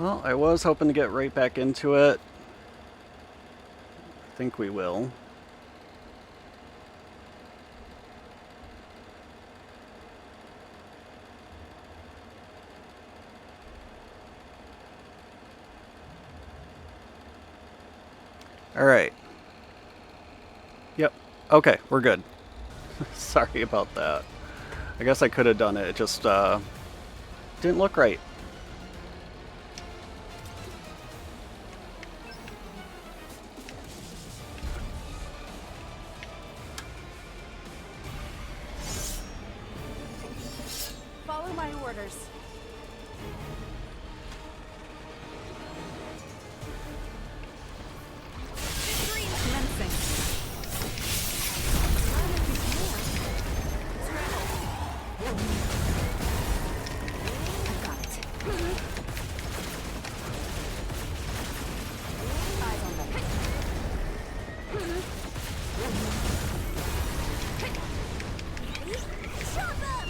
Well, I was hoping to get right back into it. I think we will. All right. Yep. Okay, we're good. Sorry about that. I guess I could have done it. It just didn't look right. Follow my orders. Victory is commencing. Run if you can. Scramble. I got it. Eyes on them. Shove them!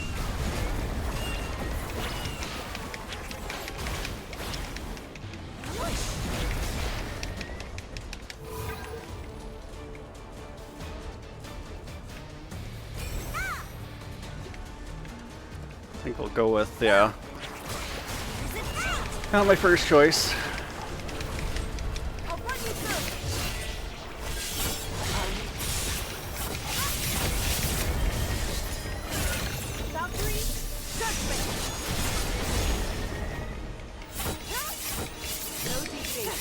I think we'll go with, yeah. Not my first choice. I'll run you through. Valkyrie, judgment. No deviation.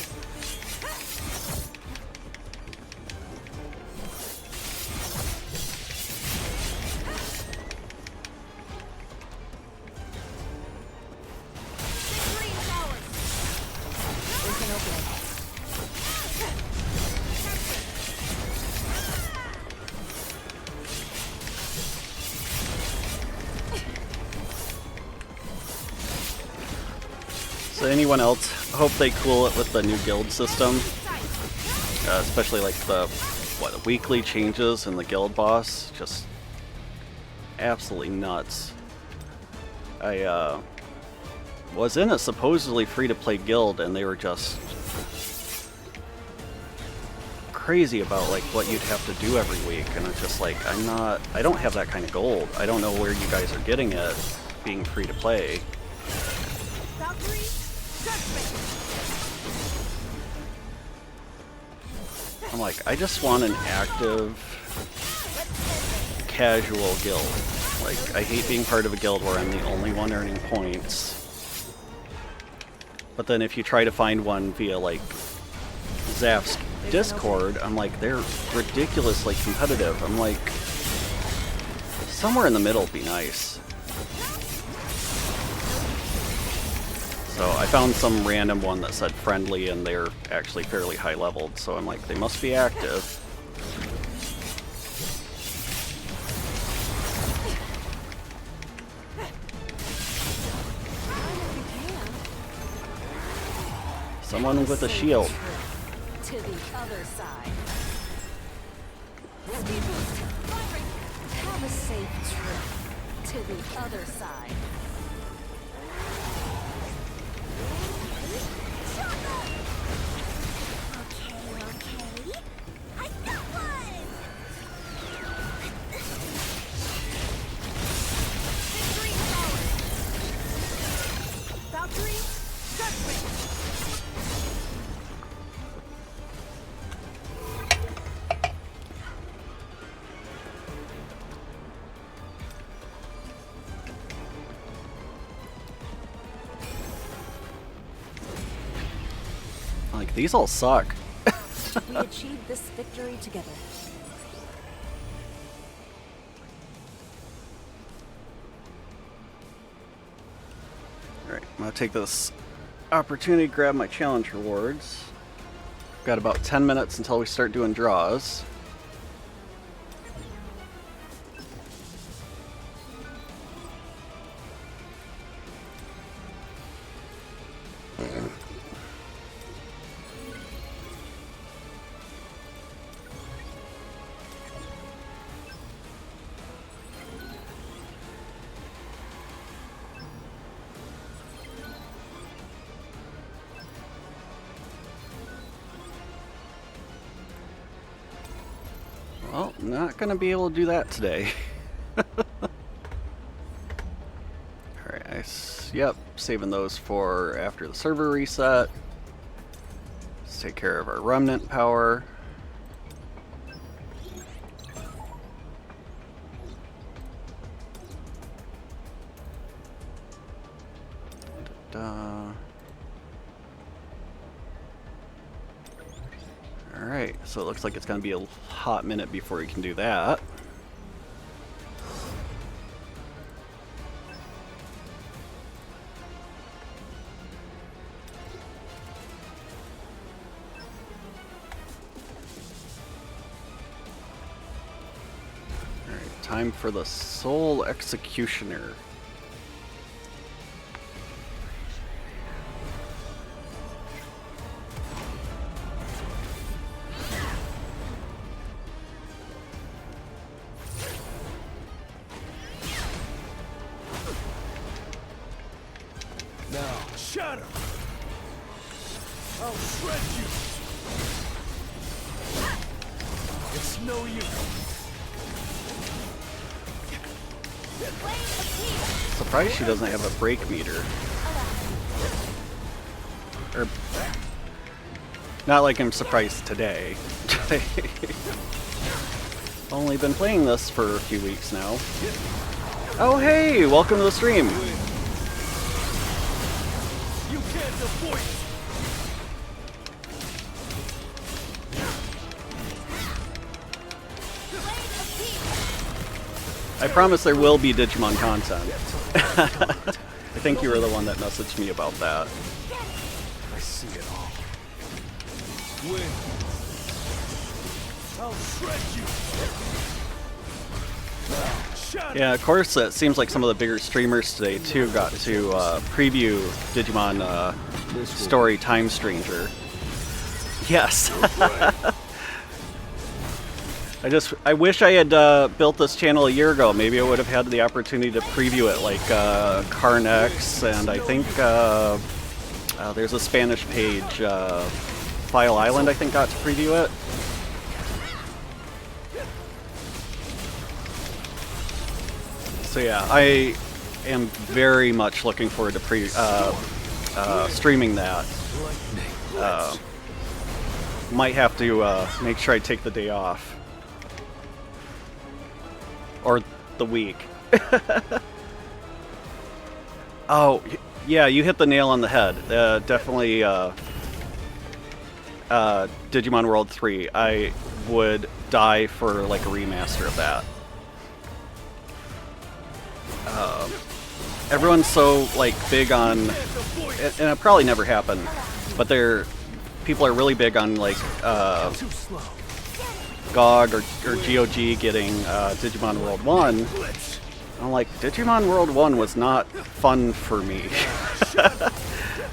Victory is ours. We can open it. So anyone else, hope they cool it with the new guild system, especially like the weekly changes in the guild boss. Just absolutely nuts. I was in a supposedly free-to-play guild, and they were just crazy about like what you'd have to do every week, and it's just like I don't have that kind of gold. I don't know where you guys are getting it, being free to play. Valkyrie, judgment. I'm like, I just want an active, casual guild. Like, I hate being part of a guild where I'm the only one earning points. But then if you try to find one via like Zaf's Discord, I'm like, they're ridiculously competitive. I'm like, somewhere in the middle would be nice. So I found some random one that said friendly, and they're actually fairly high leveled, so I'm like, they must be active. Someone with a shield. To the other side. Speed boost. Firing. Have a safe trip to the other side. Okay. I got one. Victory is ours. Valkyrie, judgment. Like, these all suck. We achieved this victory together. Alright, I'm gonna take this opportunity to grab my challenge rewards. Got about 10 minutes until we start doing draws. Well, not gonna be able to do that today. Alright, yep, saving those for after the server reset. Let's take care of our remnant power. Alright, so it looks like it's going to be a hot minute before we can do that. Alright, time for the Soul Executioner. Shatter! I'll shred you! It's no use. Surprised she doesn't have a break meter. Or, not like I'm surprised today. Only been playing this for a few weeks now. Oh hey, welcome to the stream. I promise there will be Digimon content. I think you were the one that messaged me about that. I see it all. Win. I'll shred you. Yeah, of course, it seems like some of the bigger streamers today too got to preview Digimon Story Time Stranger. Yes. I wish I had built this channel a year ago. Maybe I would have had the opportunity to preview it, like Carnex, and I think there's a Spanish page, File Island, I think, got to preview it. So yeah, I am very much looking forward to streaming that. Might have to make sure I take the day off. Or the week. Oh, yeah, you hit the nail on the head. Definitely Digimon World 3. I would die for like a remaster of that. Everyone's so like big on, and it probably never happened, but people are really big on like GOG or GOG getting Digimon World 1. I'm like, Digimon World 1 was not fun for me.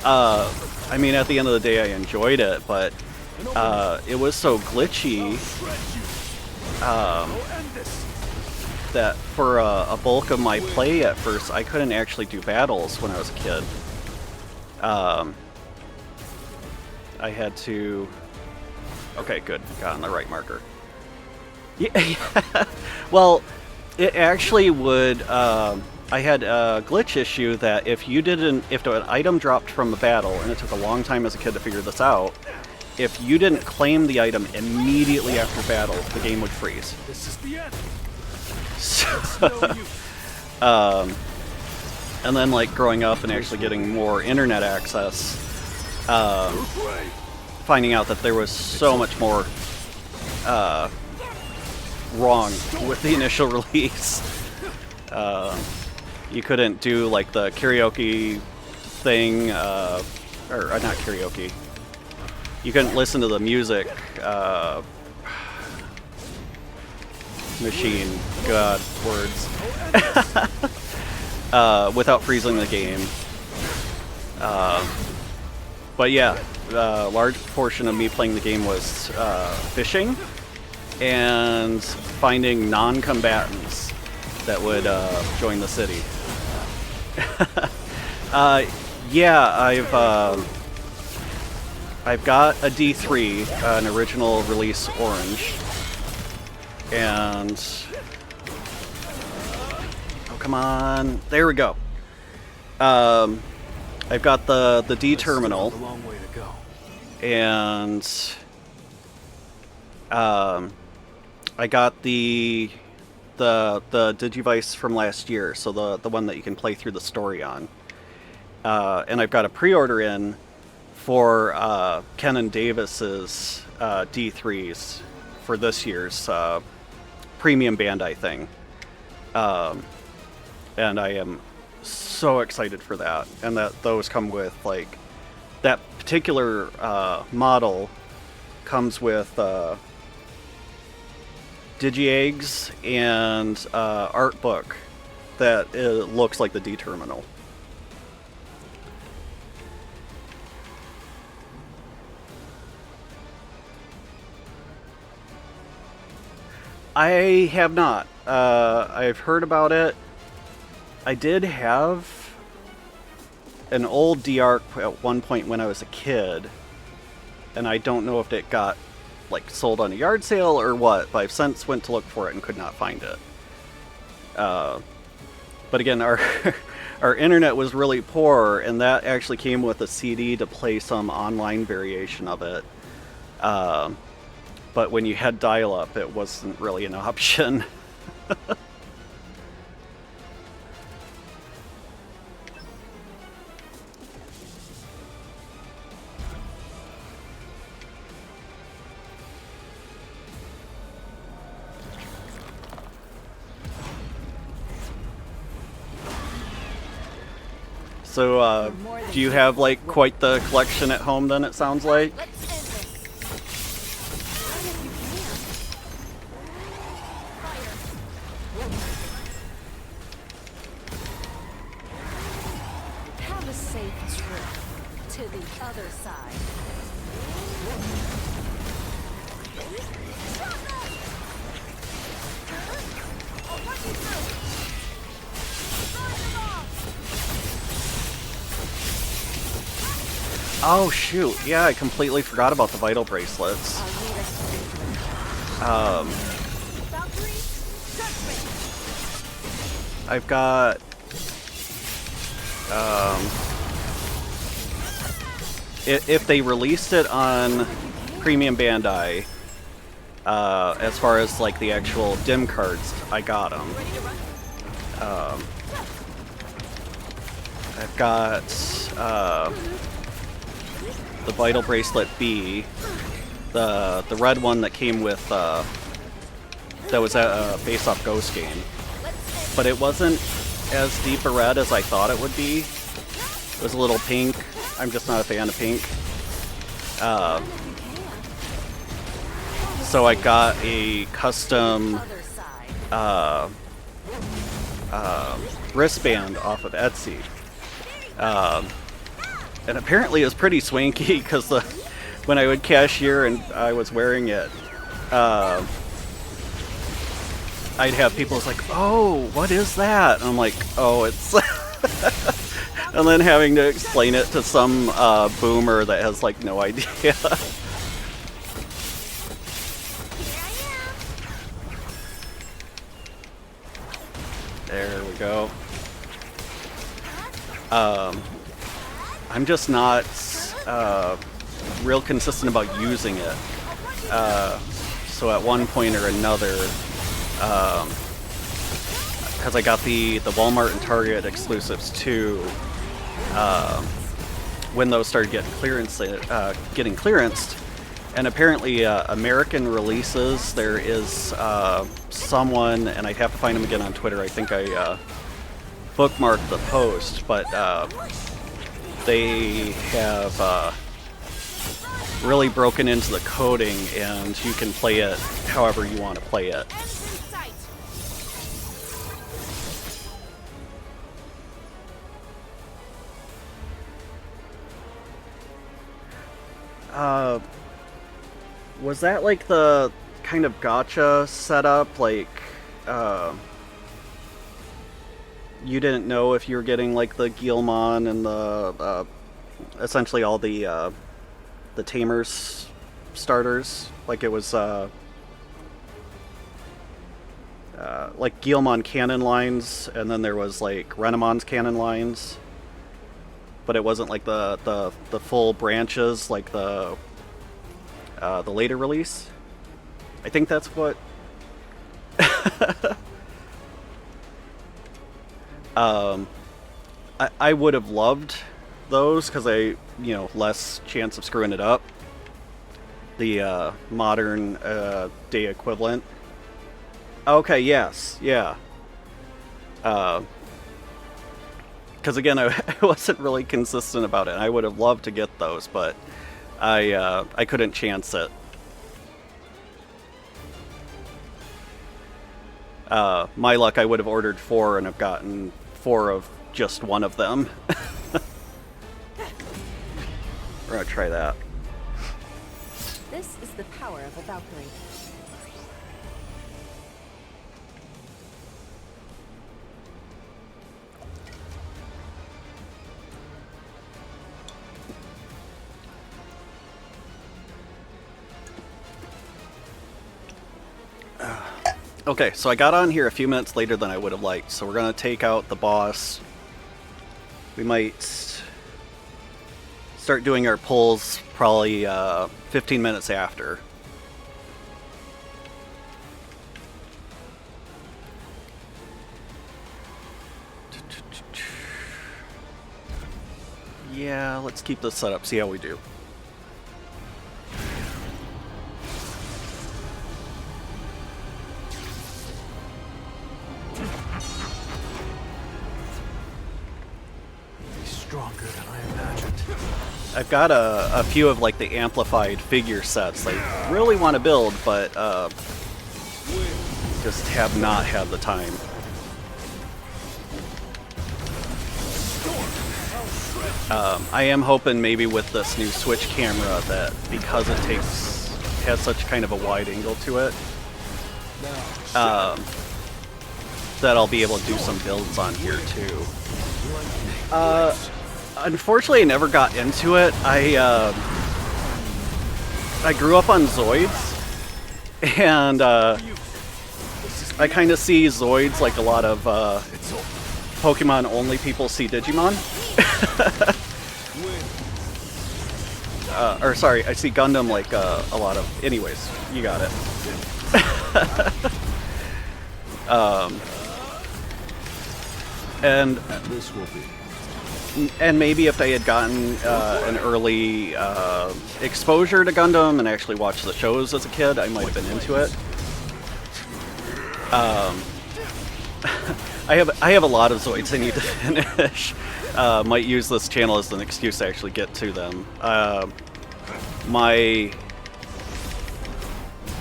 I mean, at the end of the day, I enjoyed it, but it was so glitchy that for a bulk of my play at first, I couldn't actually do battles when I was a kid. I had to... Okay, good. Got on the right marker. Yeah, well, it actually would... I had a glitch issue that if an item dropped from the battle, and it took a long time as a kid to figure this out, if you didn't claim the item immediately after battle, the game would freeze. This is the end. So, and then like growing up and actually getting more internet access, finding out that there was so much more wrong with the initial release. You couldn't do like the karaoke thing, or not karaoke. You couldn't listen to the music machine, God, words, without freezing the game. But yeah, a large portion of me playing the game was fishing and finding non-combatants that would join the city. Yeah, I've got a D3, an original release orange. And oh, come on, there we go. I've got the D terminal, A long way to go. and I got the Digivice from last year, so the one that you can play through the story on. And I've got a pre-order in for Ken and Davis's D3s for this year's premium Bandai thing. And I am so excited for that. And that those come with, like, that particular model comes with Digi-Eggs and art book that looks like the D terminal. I have not. I've heard about it. I did have an old D-Arc at one point when I was a kid, and I don't know if it got like sold on a yard sale or what, but I've since went to look for it and could not find it. But again, our our internet was really poor, and that actually came with a CD to play some online variation of it. But when you had dial-up, it wasn't really an option. So, do you have, like, quite the collection at home then, it sounds like? Let's end this. Have a safe trip to the other side. I'll watch you through. Oh, shoot. Yeah, I completely forgot about the vital bracelets. I've got... if they released it on Premium Bandai, as far as, like, the actual dim cards, I got them. I've got... the Vital Bracelet B, the red one that came with, that was a face-off Ghost game. But it wasn't as deep a red as I thought it would be. It was a little pink. I'm just not a fan of pink. So I got a custom wristband off of Etsy. And apparently it was pretty swanky because when I would cashier and I was wearing it, I'd have people like, "Oh, what is that?" And I'm like, "Oh, it's..." And then having to explain it to some boomer that has like no idea. There we go. I'm just not real consistent about using it. So at one point or another, because I got the Walmart and Target exclusives too, when those started getting clearanced, and apparently American releases, there is someone, and I'd have to find him again on Twitter. I think I bookmarked the post, but they have really broken into the coding, and you can play it however you want to play it. Was that like the kind of gacha setup, like you didn't know if you were getting like the Guilmon and the essentially all the Tamers starters, like it was like Guilmon cannon lines, and then there was like Renemon's cannon lines, but it wasn't like the full branches like the later release. I think that's what. I would have loved those because less chance of screwing it up. The modern day equivalent. Okay, yes, yeah. Because again, I wasn't really consistent about it. I would have loved to get those, but I couldn't chance it. My luck, I would have ordered 4 and have gotten 4 of just one of them. We're gonna try that. This is the power of a Valkyrie. Okay, so I got on here a few minutes later than I would have liked, so we're gonna take out the boss. We might start doing our pulls probably 15 minutes after. Yeah, let's keep this set up, see how we do. Stronger than I imagined. I've got a few of like the amplified figure sets I really want to build, but just have not had the time. I am hoping maybe with this new Switch camera that because it has such kind of a wide angle to it, that I'll be able to do some builds on here too. Unfortunately, I never got into it. I grew up on Zoids, and I kind of see Zoids like a lot of Pokemon-only people see Digimon. Or sorry, I see Gundam like a lot of... Anyways, you got it. And This will be. And maybe if I had gotten an early exposure to Gundam and actually watched the shows as a kid, I might have been into it. I have a lot of Zoids I need to finish. Might use this channel as an excuse to actually get to them.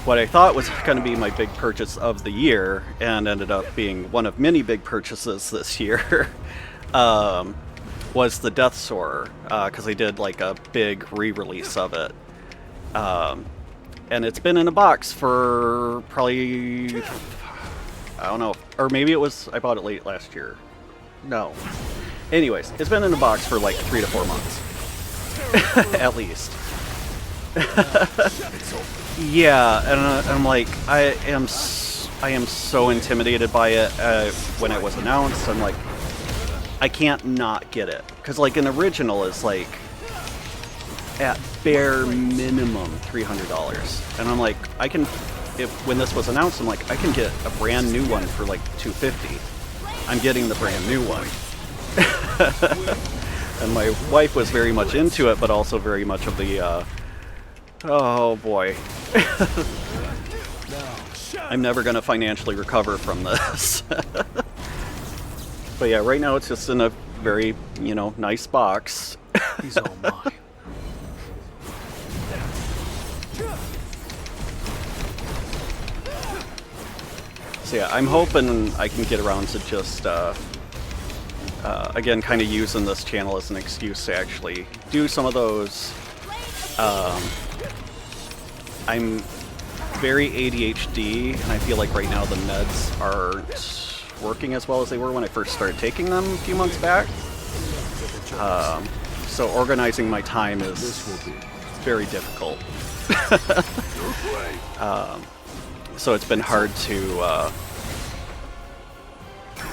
What I thought was going to be my big purchase of the year, and ended up being one of many big purchases this year, was the Death Soarer, because they did like a big re-release of it. And it's been in a box for probably, I don't know, or maybe it was, I bought it late last year. No. Anyways, it's been in a box for like 3 to 4 months. At least. Yeah, and I'm like, I am so intimidated by it when it was announced. I'm like, I can't not get it. Because like an original is like, at bare minimum, $300. And I'm like, when this was announced, I'm like, I can get a brand new one for like $250. I'm getting the brand new one. And my wife was very much into it, but also very much of the, oh boy. I'm never going to financially recover from this. But yeah, right now it's just in a very, nice box. He's all mine. So yeah, I'm hoping I can get around to just, again, kind of using this channel as an excuse to actually do some of those. I'm very ADHD, and I feel like right now the meds aren't working as well as they were when I first started taking them a few months back. So organizing my time is very difficult. So it's been hard to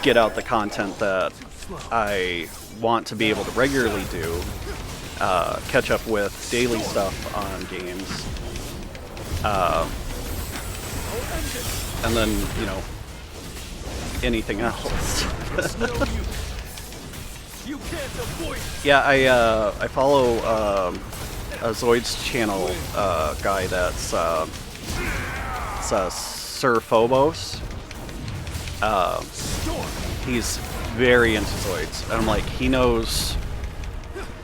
get out the content that I want to be able to regularly do, catch up with daily stuff on games, and then, you know, anything else. Yeah, I follow a Zoids channel guy that's Sir Phobos. He's very into Zoids, and I'm like, he knows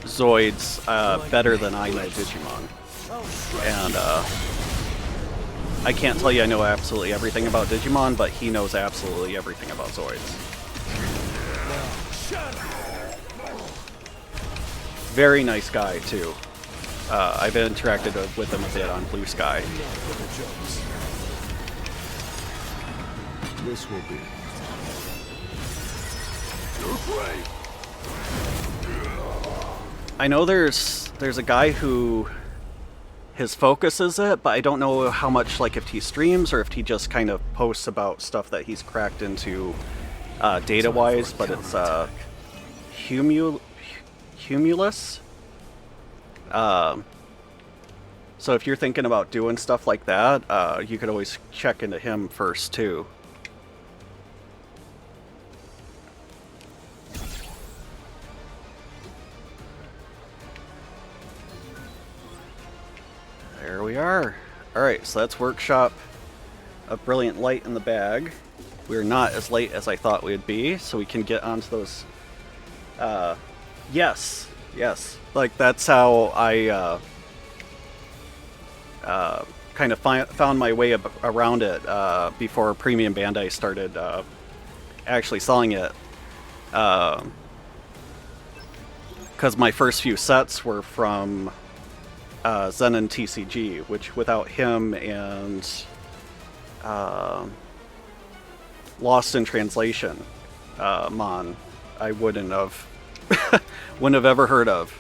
Zoids better than I know Digimon. And I can't tell you I know absolutely everything about Digimon, but he knows absolutely everything about Zoids. Very nice guy, too. I've interacted with him a bit on Blue Sky. This will be. I know there's a guy who his focus is it, but I don't know how much, like, if he streams or if he just kind of posts about stuff that he's cracked into data-wise, but it's Humulus. So if you're thinking about doing stuff like that, you could always check into him first, too. There we are. Alright, so that's Workshop of Brilliant Light in the bag. We're not as late as I thought we'd be, so we can get onto those. Yes. Like, that's how I kind of found my way around it before Premium Bandai started actually selling it. Because my first few sets were from Zenon TCG, which without him and Lost in Translation Mon, I wouldn't have ever heard of.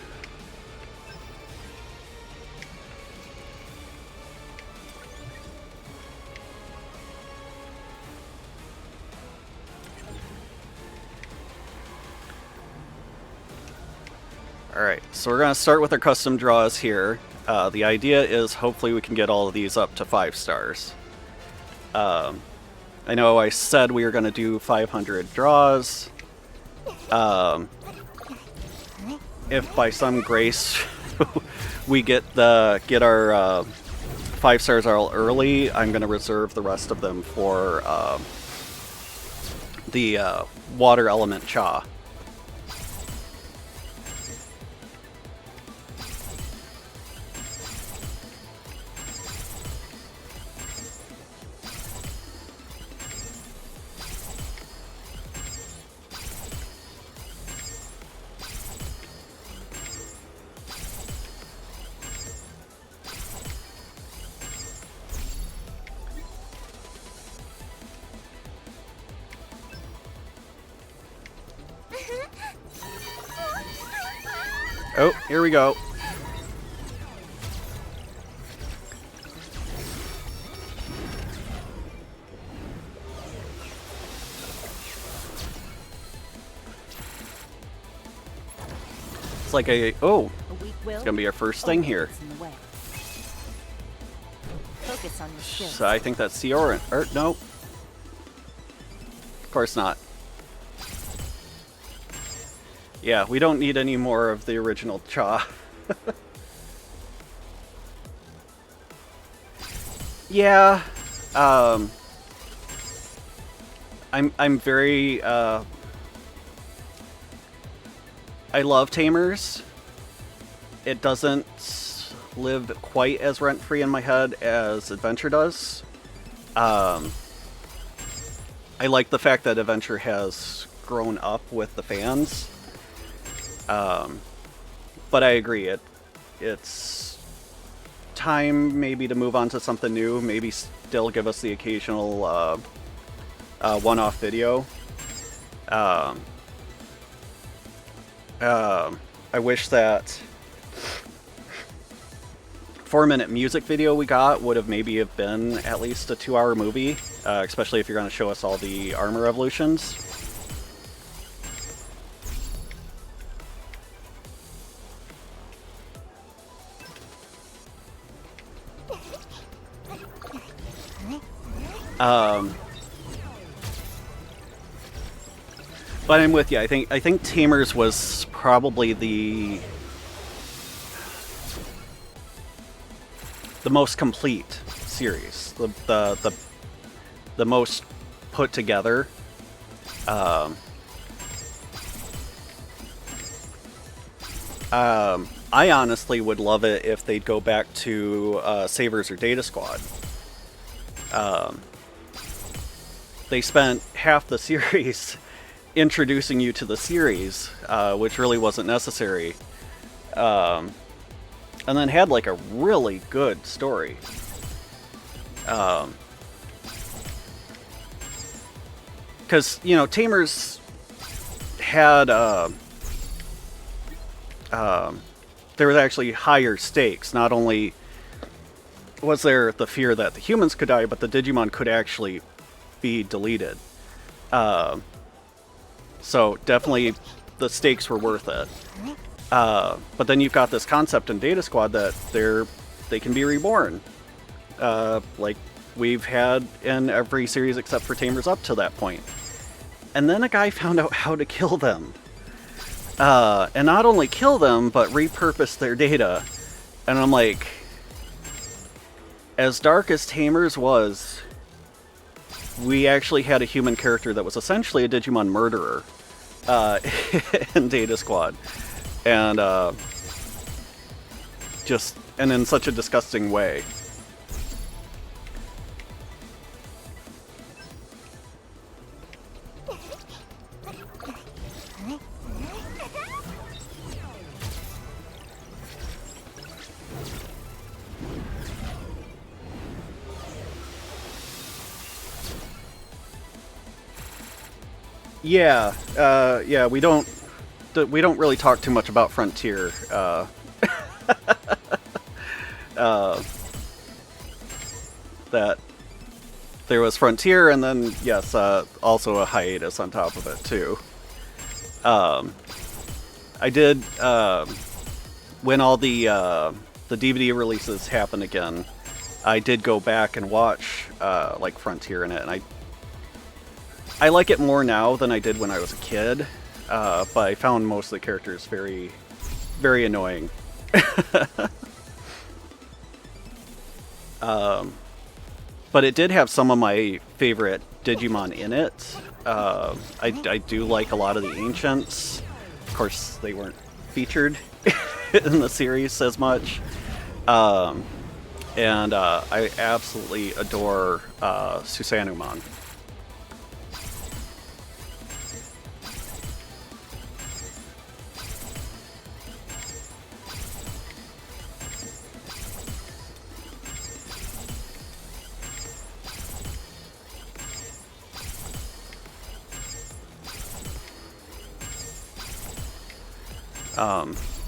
Alright, so we're going to start with our custom draws here. The idea is hopefully we can get all of these up to 5 stars. I know I said we were going to do 500 draws. If by some grace we get our 5 stars all early, I'm going to reserve the rest of them for the water element Cha. Oh, here we go. It's like it's gonna be our first thing here. Focus on your skills. So I think that's Sioran. Or no. Of course not. Yeah, we don't need any more of the original Cha. Yeah. I'm very I love Tamers. It doesn't live quite as rent-free in my head as Adventure does. I like the fact that Adventure has grown up with the fans. But I agree, it's time maybe to move on to something new, maybe still give us the occasional one-off video. I wish that 4-minute music video we got would have been at least a 2-hour movie, especially if you're going to show us all the armor evolutions. But I'm with you. I think Tamers was probably the most complete series, the most put together. I honestly would love it if they'd go back to Savers or Data Squad. They spent half the series introducing you to the series, which really wasn't necessary, and then had like a really good story. Because, you know, Tamers had there was actually higher stakes. Not only was there the fear that the humans could die, but the Digimon could actually be deleted. So definitely the stakes were worth it. But then you've got this concept in Data Squad that they can be reborn. Like we've had in every series except for Tamers up to that point. And then a guy found out how to kill them. And not only kill them, but repurpose their data. And I'm like, as dark as Tamers was, we actually had a human character that was essentially a Digimon murderer in Data Squad. And and in such a disgusting way. Yeah, yeah, we don't really talk too much about Frontier. That there was Frontier, and then yes, also a hiatus on top of it too. I did when all the DVD releases happened again. I did go back and watch like Frontier in it, and I like it more now than I did when I was a kid, but I found most of the characters very, very annoying. But it did have some of my favorite Digimon in it. I do like a lot of the Ancients. Of course, they weren't featured in the series as much. And I absolutely adore Susanumon.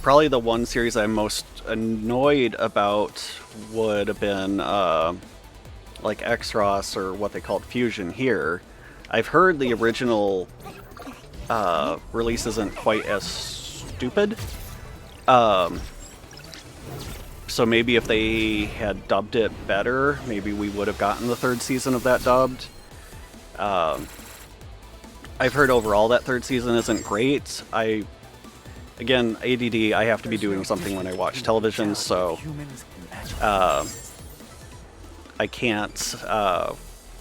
Probably the one series I'm most annoyed about would have been like Xros, or what they called Fusion here. I've heard the original release isn't quite as stupid. So maybe if they had dubbed it better, maybe we would have gotten the third season of that dubbed. I've heard overall that third season isn't great. Again, ADD, I have to be doing something when I watch television, so I can't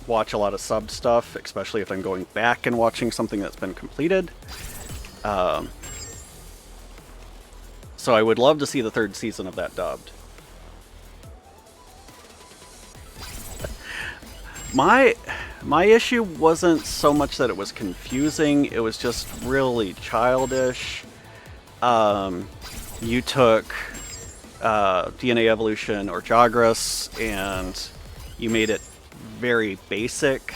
watch a lot of sub stuff, especially if I'm going back and watching something that's been completed. So I would love to see the third season of that dubbed. My issue wasn't so much that it was confusing, it was just really childish. You took DNA Evolution or Jagras and you made it very basic.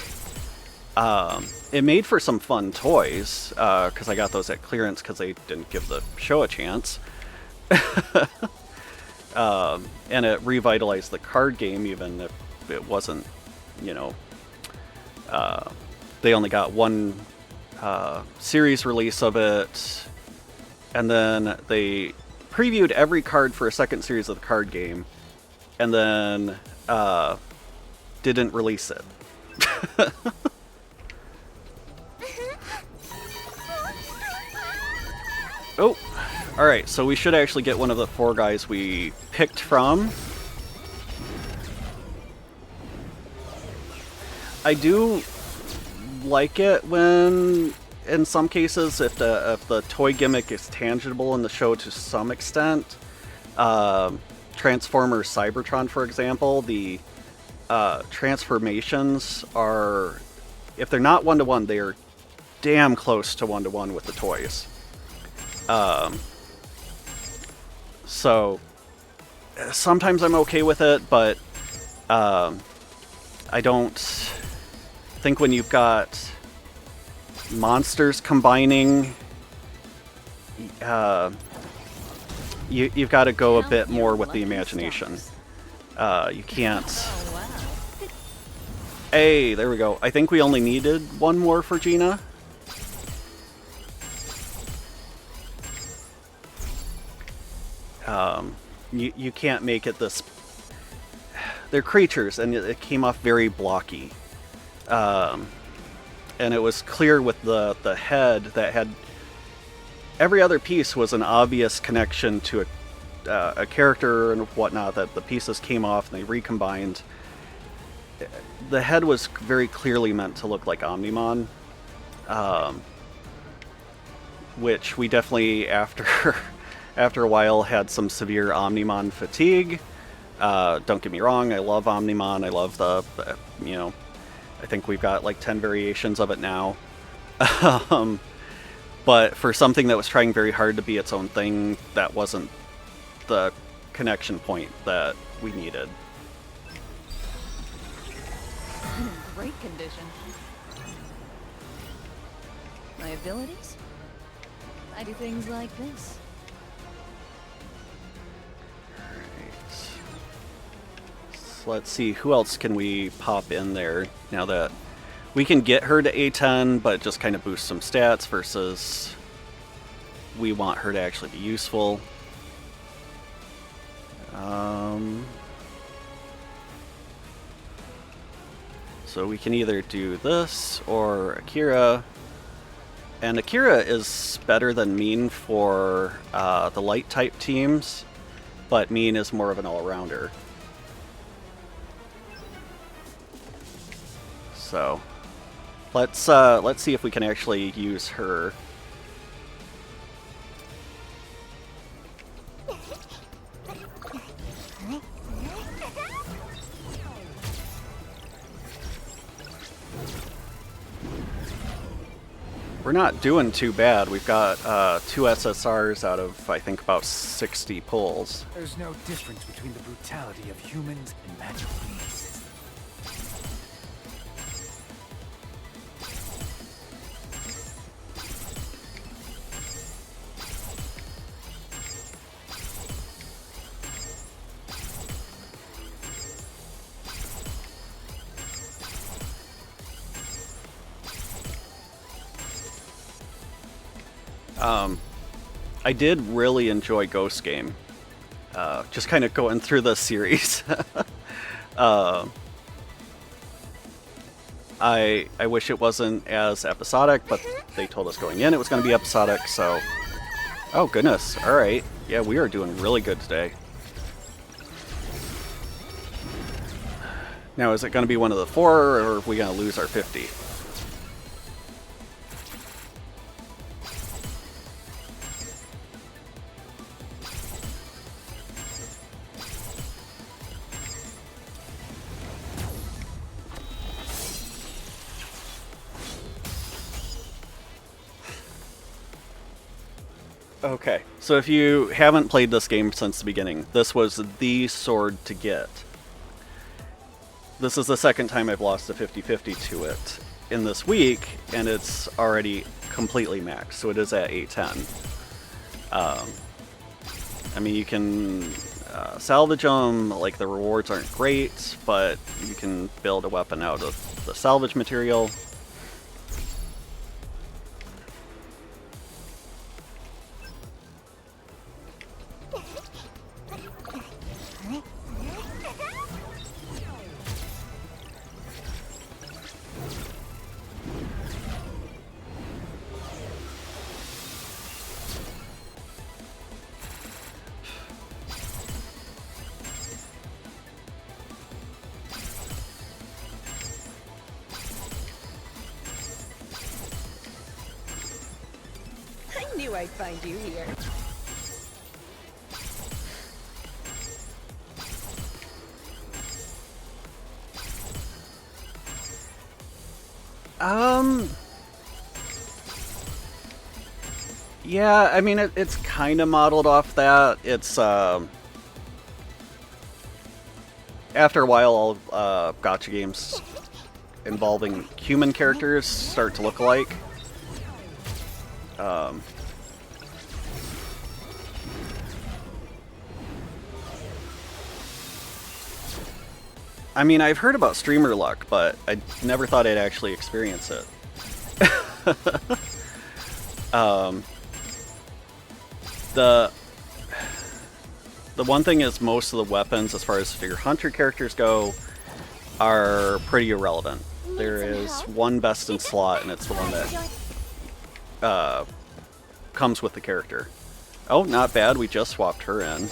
It made for some fun toys, because I got those at clearance because they didn't give the show a chance. And it revitalized the card game, even if it wasn't, you know, they only got one series release of it. And then they previewed every card for a second series of the card game, and then didn't release it. Oh, alright, so we should actually get one of the 4 guys we picked from. I do like it when, in some cases, if the toy gimmick is tangible in the show to some extent. Transformers Cybertron, for example, the transformations are, if they're not one-to-one, they are damn close to one-to-one with the toys. So sometimes I'm okay with it, but I don't think when you've got monsters combining, you've got to go a bit more with the imagination. You can't. Oh, wow. Hey, there we go. I think we only needed one more for Gina. You can't make it this. They're creatures, and it came off very blocky. And it was clear with the head that had. Every other piece was an obvious connection to a character and whatnot, that the pieces came off and they recombined. The head was very clearly meant to look like Omnimon, which we definitely, after a while, had some severe Omnimon fatigue. Don't get me wrong, I love Omnimon, I love I think we've got like 10 variations of it now. But for something that was trying very hard to be its own thing, that wasn't the connection point that we needed. Great condition. My abilities? I do things like this. So let's see, who else can we pop in there now that we can get her to A10, but just kind of boost some stats versus we want her to actually be useful. So we can either do this or Akira. And Akira is better than Mean for the light type teams, but Mean is more of an all-rounder. So let's see if we can actually use her. We're not doing too bad. We've got 2 SSRs out of, I think, about 60 pulls. There's no difference between the brutality of humans and magical beasts. I did really enjoy Ghost Game. Just kind of going through the series. I wish it wasn't as episodic, but they told us going in it was going to be episodic, so... Oh, goodness. Alright. Yeah, we are doing really good today. Now, is it going to be one of the 4, or are we going to lose our 50? Okay, so if you haven't played this game since the beginning, this was the sword to get. This is the second time I've lost a 50-50 to it in this week, and it's already completely maxed, so it is at 810. I mean, you can salvage them, like the rewards aren't great, but you can build a weapon out of the salvage material. I'd find you here. Yeah, I mean, it's kind of modeled off that. It's, after a while, all gacha games involving human characters start to look alike. I mean, I've heard about streamer luck, but I never thought I'd actually experience it. The one thing is most of the weapons, as far as your hunter characters go, are pretty irrelevant. There is one best in slot, and it's the one that comes with the character. Oh, not bad. We just swapped her in.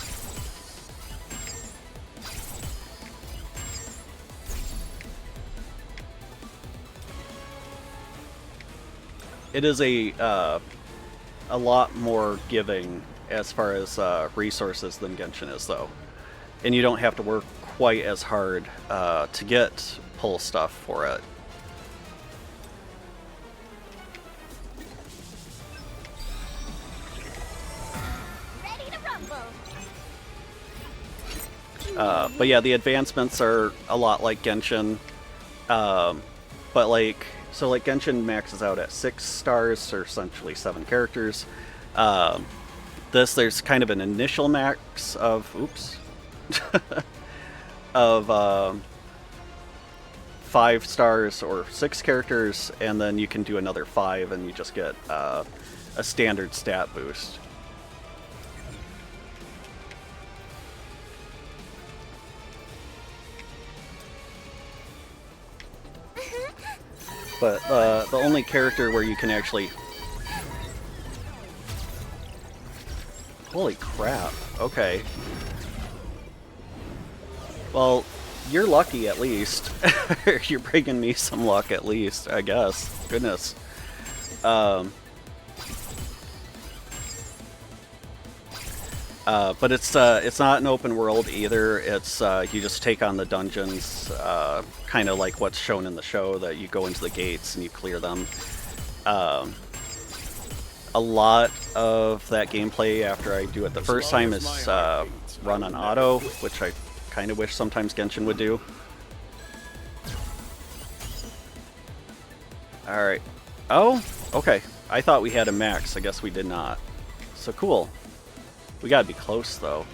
It is a lot more giving as far as resources than Genshin is, though. And you don't have to work quite as hard to get pull stuff for it. Ready to rumble. But yeah, the advancements are a lot like Genshin. But like, so like Genshin maxes out at 6 stars, or essentially 7 characters. There's kind of an initial max of, of 5 stars or 6 characters, and then you can do another 5 and you just get a standard stat boost. But the only character where you can actually... Holy crap, okay. Well, you're lucky at least. You're bringing me some luck at least, I guess. Goodness. But it's not an open world either. It's you just take on the dungeons, kind of like what's shown in the show, that you go into the gates and you clear them. A lot of that gameplay after I do it the first time is run on auto, which I kind of wish sometimes Genshin would do. Alright. Oh, okay. I thought we had a max. I guess we did not. So cool. We gotta be close, though.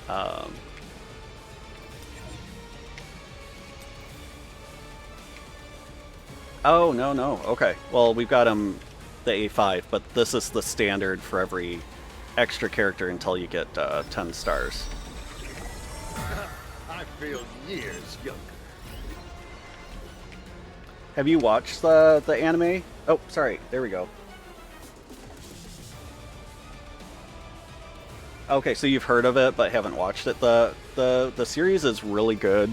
Oh, no. Okay. Well, we've got him the A5, but this is the standard for every extra character until you get 10 stars. I feel years younger. Have you watched the anime? Oh, sorry. There we go. Okay, so you've heard of it but haven't watched it. The series is really good.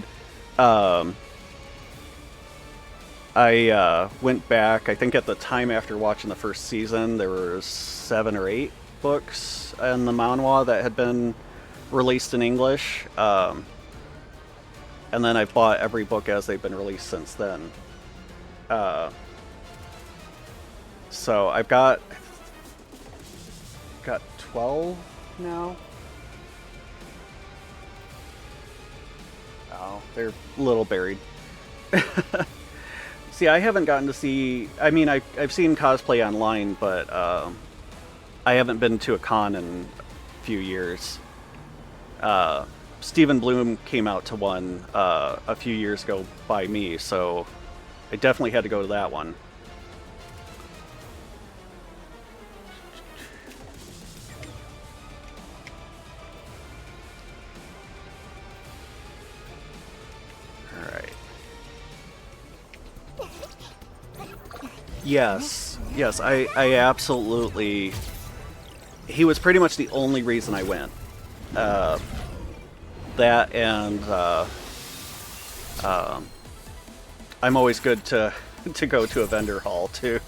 I went back, I think at the time after watching the first season, there were 7 or 8 books in the manhwa that had been released in English. And then I've bought every book as they've been released since then. So I've got 12 now. Oh, they're a little buried. See, I haven't gotten to see... I mean, I've seen cosplay online, but I haven't been to a con in a few years. Stephen Bloom came out to one a few years ago by me, so I definitely had to go to that one. Yes, I absolutely... He was pretty much the only reason I went. That and I'm always good to go to a vendor hall too.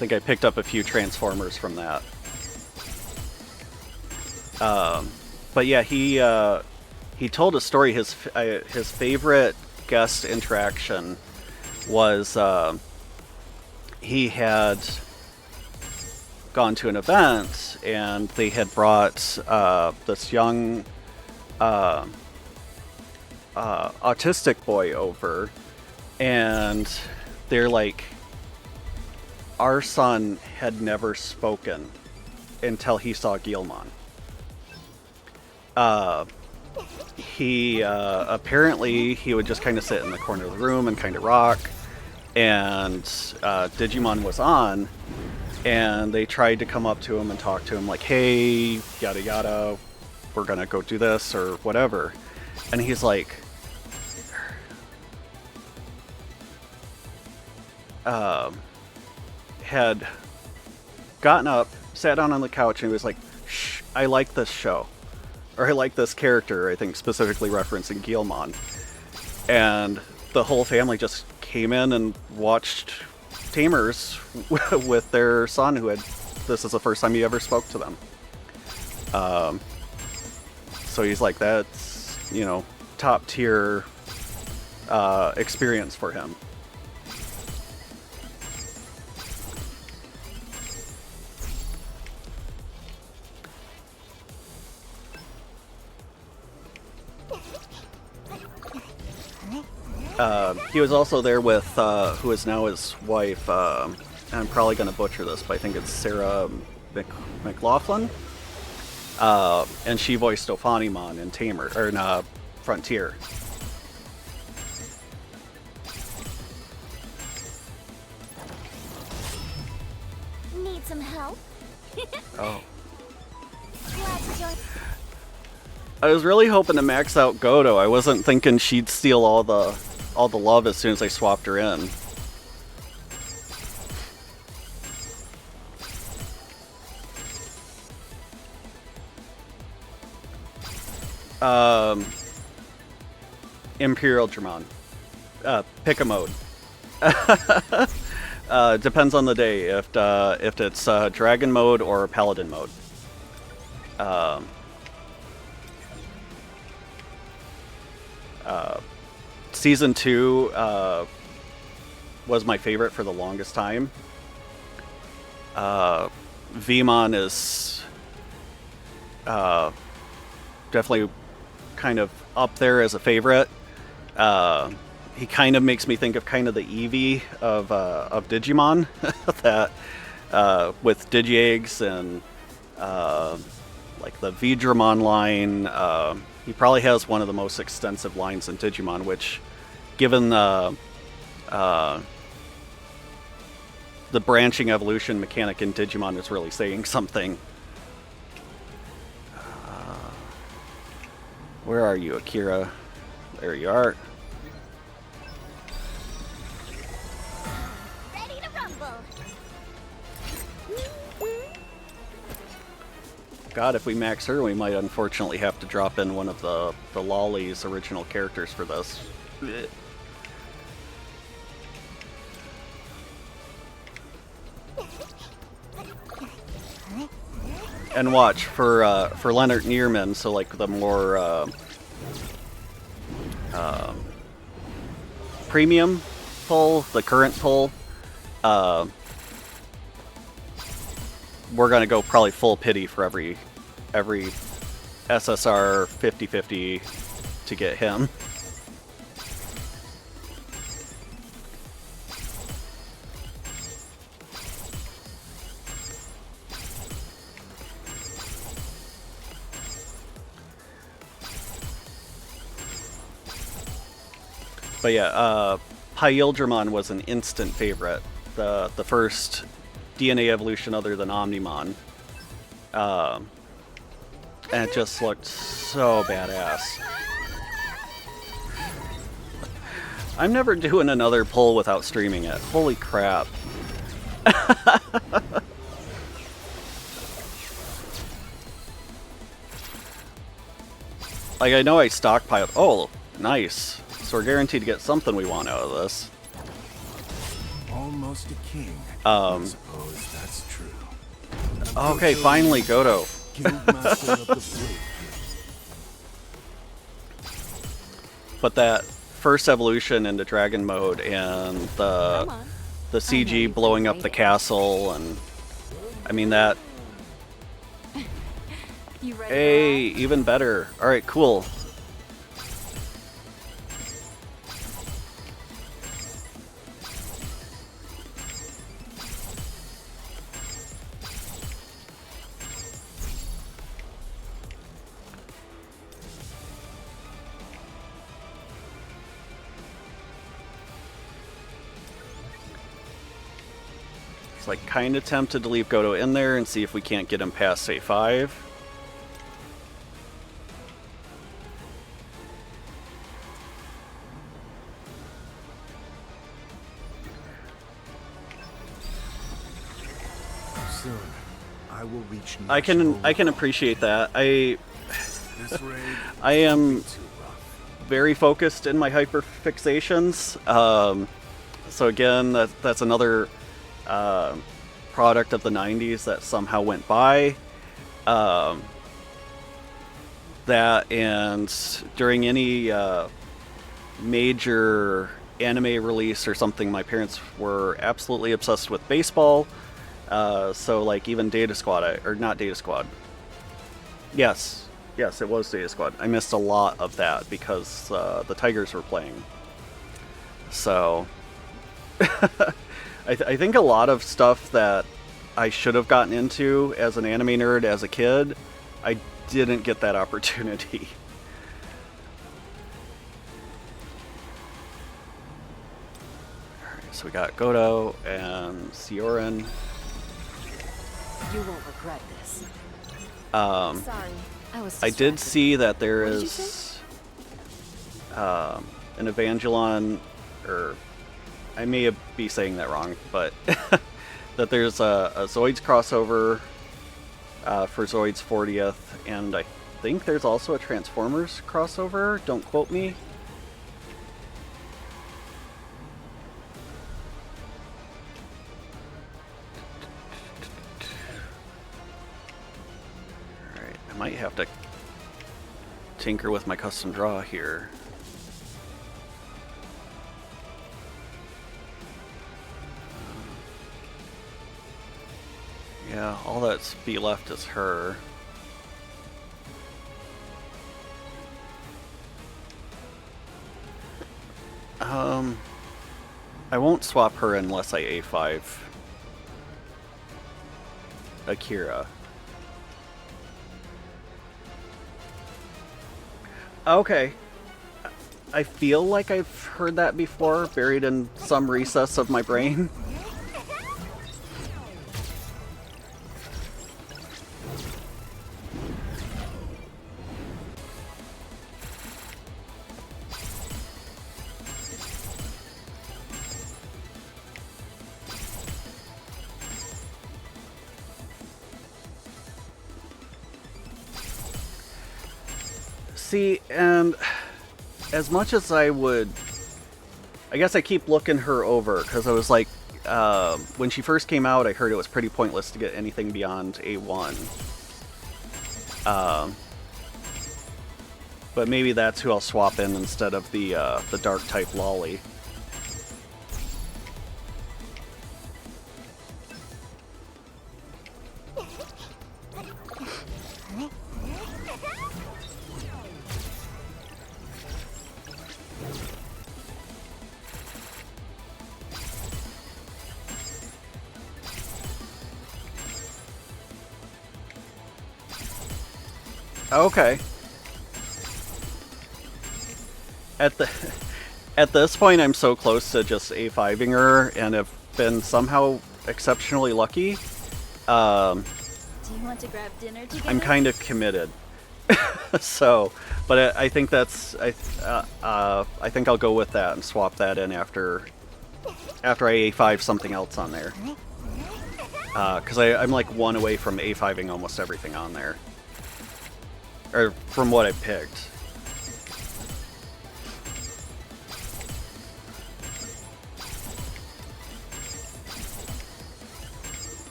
think I picked up a few Transformers from that. But yeah, he told a story. His favorite guest interaction was he had gone to an event and they had brought this young autistic boy over, and they're like, our son had never spoken until he saw Guilmon. He apparently he would just kind of sit in the corner of the room and kind of rock, and Digimon was on, and they tried to come up to him and talk to him like, hey, yada yada, we're gonna go do this or whatever, and he's like, had gotten up, sat down on the couch, and he was like, shh, I like this show. Or I like this character, I think specifically referencing Guilmon. And the whole family just came in and watched Tamers with their son, who had, this is the first time he ever spoke to them. So he's like, that's, you know, top tier experience for him. He was also there with who is now his wife. I'm probably going to butcher this, but I think it's Sarah McLaughlin. And she voiced Ophanimon in Tamer, or in Frontier. Need some help? Oh. Glad to join. I was really hoping to max out Godo. I wasn't thinking she'd steal all the love as soon as I swapped her in. Imperial Dramon. Pick a mode. Depends on the day if it's Dragon mode or Paladin mode. Season 2 was my favorite for the longest time. Veemon is definitely kind of up there as a favorite. He kind of makes me think of kind of the Eevee of Digimon, that with Digi-Eggs and like the Veedramon line. He probably has one of the most extensive lines in Digimon, which, given the branching evolution mechanic in Digimon, is really saying something. Where are you, Akira? There you are. Ready to rumble. God, if we max her, we might unfortunately have to drop in one of the Lolly's original characters for this. And watch for Leonard Nierman, so like the more premium pull, the current pull, we're gonna go probably full pity for every SSR 50/50 to get him. But yeah, Pyildramon was an instant favorite. The first DNA evolution other than Omnimon. And it just looked so badass. I'm never doing another pull without streaming it. Holy crap. Like, I know I stockpiled. Oh, nice. So we're guaranteed to get something we want out of this. Almost a king. Um, I suppose that's true. Okay, finally, Godo. Guildmaster of the Blade. But that first evolution into dragon mode and Come on. the CG blowing up the castle, and I mean that. You ready? Hey, even better. All right, cool. It's like kind of tempted to leave Godo in there and see if we can't get him past say 5. Soon, I will reach. I can appreciate that. This raid I am too rough. very focused in my hyper fixations. So again, that's another product of the 90s that somehow went by. That, and during any major anime release or something, my parents were absolutely obsessed with baseball. So like even Data Squad, or not Data Squad. Yes, it was Data Squad. I missed a lot of that because the Tigers were playing. So I think a lot of stuff that I should have gotten into as an anime nerd as a kid, I didn't get that opportunity. Alright, so we got Godo and Sioran. You won't regret this. Um, Sorry, I was. I did distracted. see that there What did you is an Evangelon, or I may be saying that wrong, but that there's a Zoids crossover for Zoids 40th, and I think there's also a Transformers crossover. Don't quote me. Alright, I might have to tinker with my custom draw here. Yeah, all that's be left is her. I won't swap her unless I A5 Akira. Okay. I feel like I've heard that before, buried in some recess of my brain. See, and as much as I would, I guess I keep looking her over, because I was like, when she first came out, I heard it was pretty pointless to get anything beyond A1. But maybe that's who I'll swap in instead of the dark type Lolly. Okay. At this point, I'm so close to just A5ing her, and have been somehow exceptionally lucky. Do you want to grab dinner together? I'm kind of committed. So, but I think that's I think I'll go with that and swap that in after I A5 something else on there. Because I'm like one away from A5ing almost everything on there. Or from what I picked.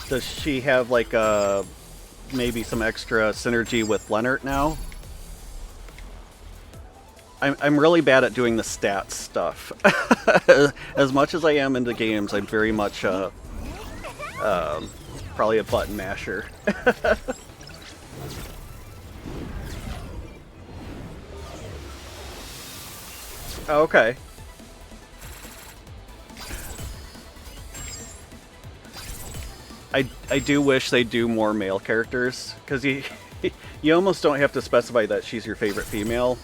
Does she have like maybe some extra synergy with Leonard now? I'm really bad at doing the stats stuff. As much as I am into games, I'm very much probably a button masher. Okay. I do wish they do more male characters, because you you almost don't have to specify that she's your favorite female.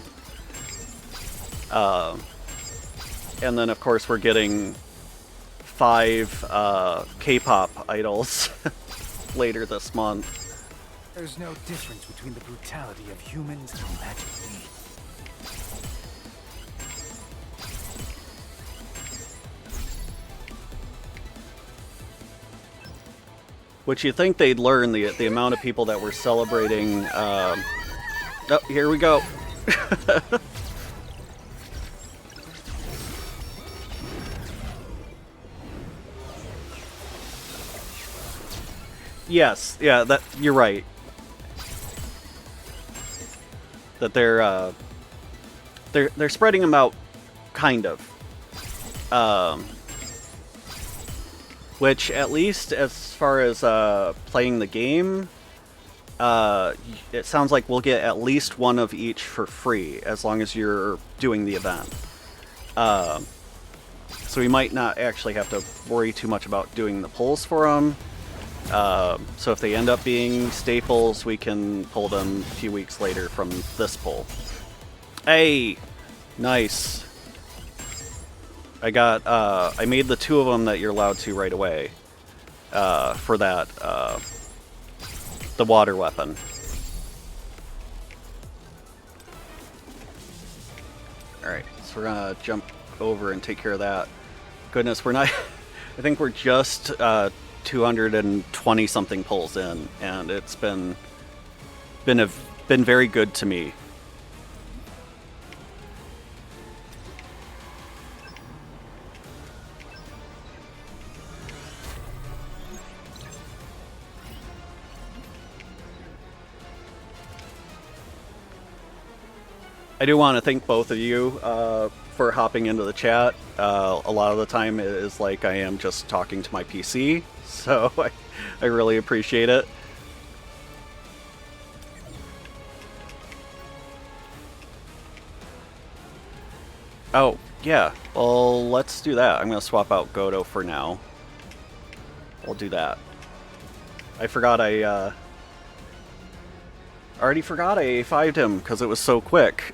And then of course we're getting 5 K-pop idols later this month. There's no difference between the brutality of humans and magic beings. Which you think they'd learn the amount of people that were celebrating. Oh, here we go. Yes, yeah, that you're right. That they're spreading them out, kind of. Which, at least as far as playing the game, it sounds like we'll get at least one of each for free, as long as you're doing the event. So we might not actually have to worry too much about doing the pulls for them. So if they end up being staples, we can pull them a few weeks later from this pull. Hey! Nice. I made the 2 of them that you're allowed to right away. For that, the water weapon. Alright, so we're gonna jump over and take care of that. Goodness, we're not... I think we're just 220 something pulls in, and it's been very good to me. I do want to thank both of you for hopping into the chat. A lot of the time it is like I am just talking to my PC, so I really appreciate it. Oh, yeah. Well, let's do that. I'm going to swap out Godo for now. We'll do that. I forgot I already forgot I A5'd him because it was so quick.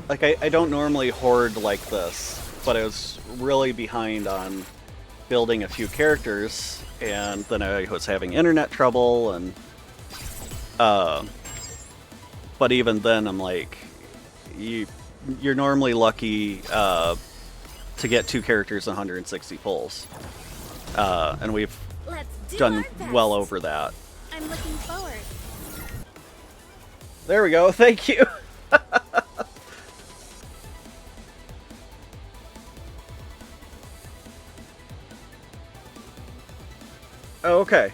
Like, I don't normally hoard like this, but I was really behind on building a few characters, and then I was having internet trouble, and but even then I'm like, you're normally lucky to get 2 characters in 160 pulls, and we've done well over that. I'm looking forward. There we go, thank you. Oh, okay.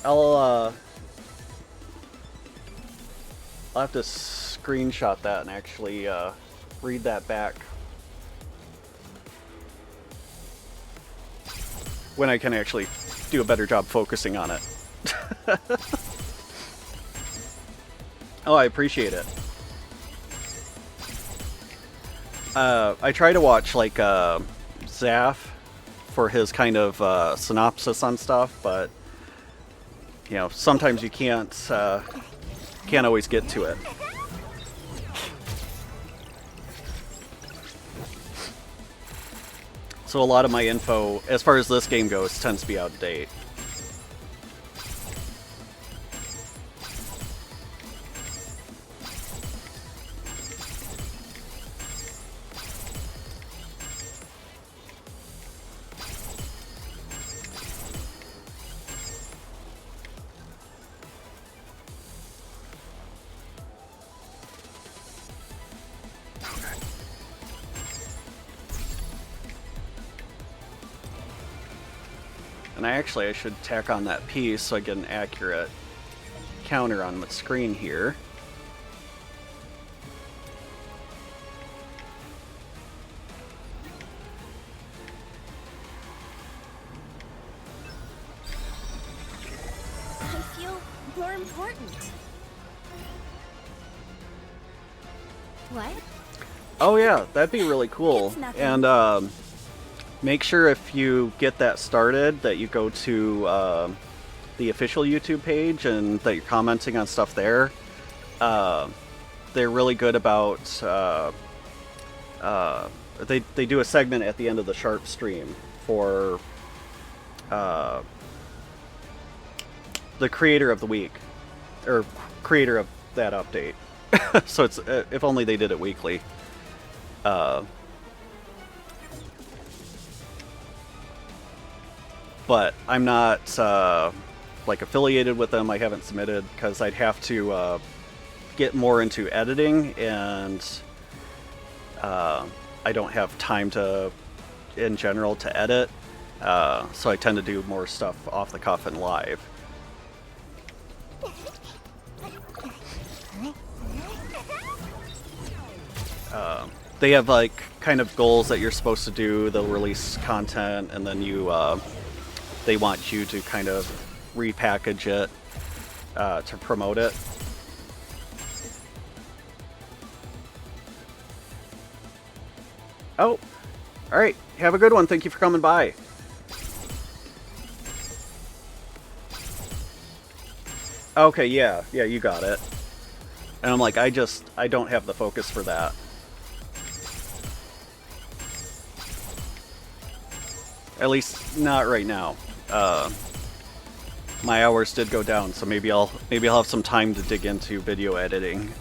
I'll have to screenshot that and actually read that back when I can actually do a better job focusing on it. Oh, I appreciate it. I try to watch like Zaf for his kind of synopsis on stuff, but you know, sometimes you can't always get to it. So a lot of my info, as far as this game goes, tends to be out of date. And I should tack on that piece so I get an accurate counter on my screen here. I feel more important. What? Oh yeah, that'd be really cool. It's nothing. And make sure if you get that started that you go to the official YouTube page and that you're commenting on stuff there. They're really good about they do a segment at the end of the Sharp stream for the creator of the week, or creator of that update. So it's if only they did it weekly. But I'm not like affiliated with them. I haven't submitted because I'd have to get more into editing, and I don't have time to, in general, to edit. So I tend to do more stuff off the cuff and live. They have like kind of goals that you're supposed to do. They'll release content, and then they want you to kind of repackage it to promote it. Oh, all right. Have a good one. Thank you for coming by. Okay, yeah, you got it. And I'm like, I don't have the focus for that. At least not right now. My hours did go down, so maybe I'll have some time to dig into video editing.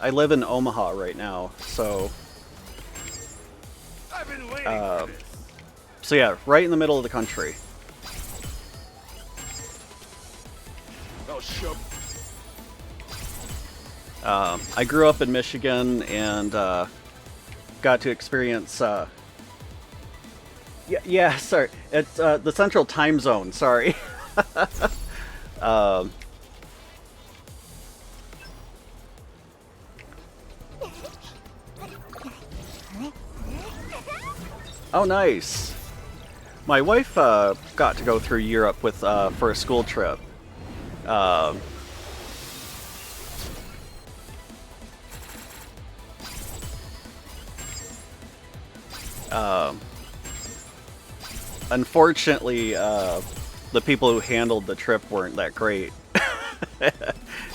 I live in Omaha right now, so I've been waiting for this. so yeah, right in the middle of the country. I'll shove. I grew up in Michigan and got to experience. Yeah, sorry, it's the Central Time Zone. Sorry. Oh, nice. My wife got to go through Europe with for a school trip. Unfortunately, the people who handled the trip weren't that great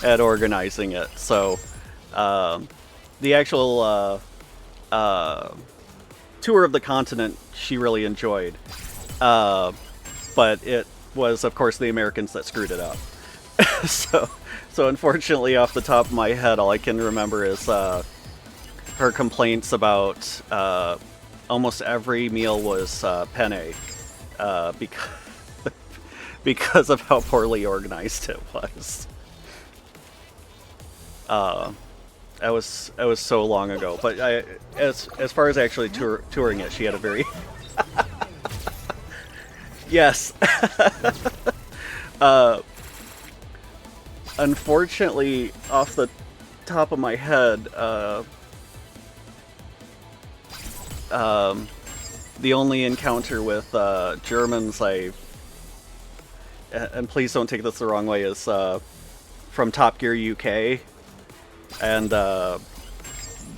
at organizing it. So the actual tour of the continent she really enjoyed, but it was, of course, the Americans that screwed it up. So unfortunately, off the top of my head, all I can remember is her complaints about almost every meal was penne, because of how poorly organized it was. That was so long ago, but as far as actually touring it, she had a very yes. Unfortunately, off the top of my head, the only encounter with Germans and please don't take this the wrong way, is from Top Gear UK. And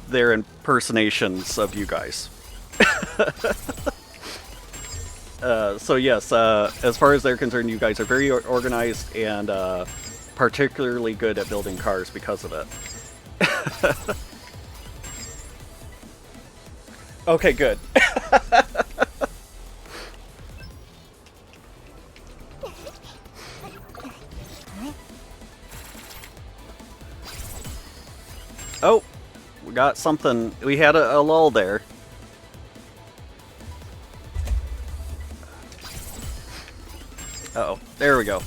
their impersonations of you guys. So yes, as far as they're concerned, you guys are very organized and particularly good at building cars because of it. Okay, good. Oh, we got something. We had a lull there. Uh-oh, there we go.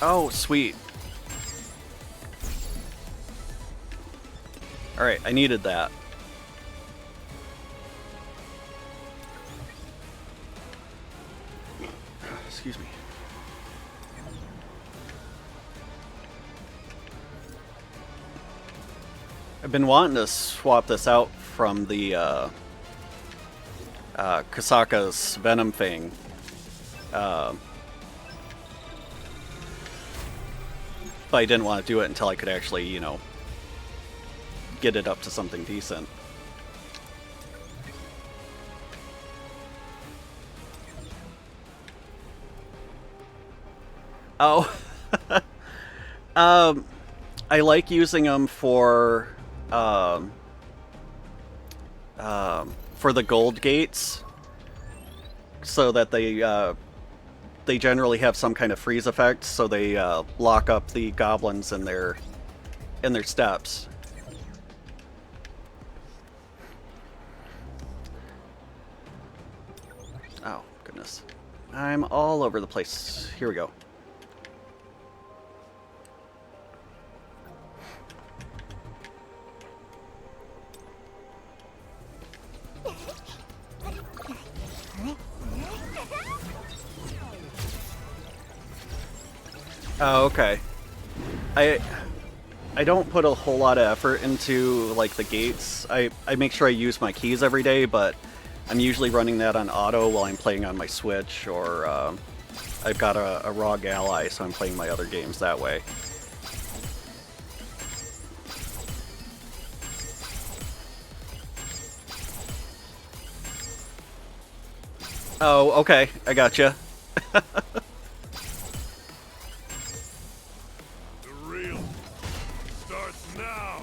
Oh, sweet. Alright, I needed that. Excuse me. I've been wanting to swap this out from the Kasaka's Venom Fang. But I didn't want to do it until I could actually, you know, get it up to something decent. Oh, I like using them for the gold gates, so that they generally have some kind of freeze effect, so they lock up the goblins in their steps. Oh, goodness. I'm all over the place. Here we go. Oh, okay. I don't put a whole lot of effort into, like, the gates. I make sure I use my keys every day, but I'm usually running that on auto while I'm playing on my Switch, or I've got a ROG Ally, so I'm playing my other games that way. Oh, okay. I gotcha. The real starts now.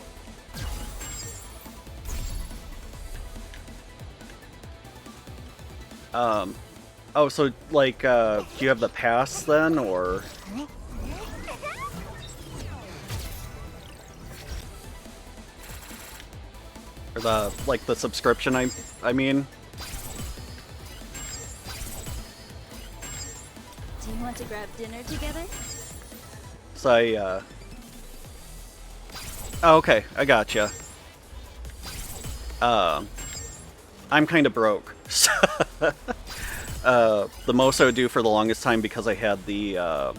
Oh, so, like, do you have the pass then, or? Or the, like, the subscription, I mean? Do you want to grab dinner together? So I, Oh, okay, I gotcha. I'm kind of broke. The most I would do for the longest time, because I had the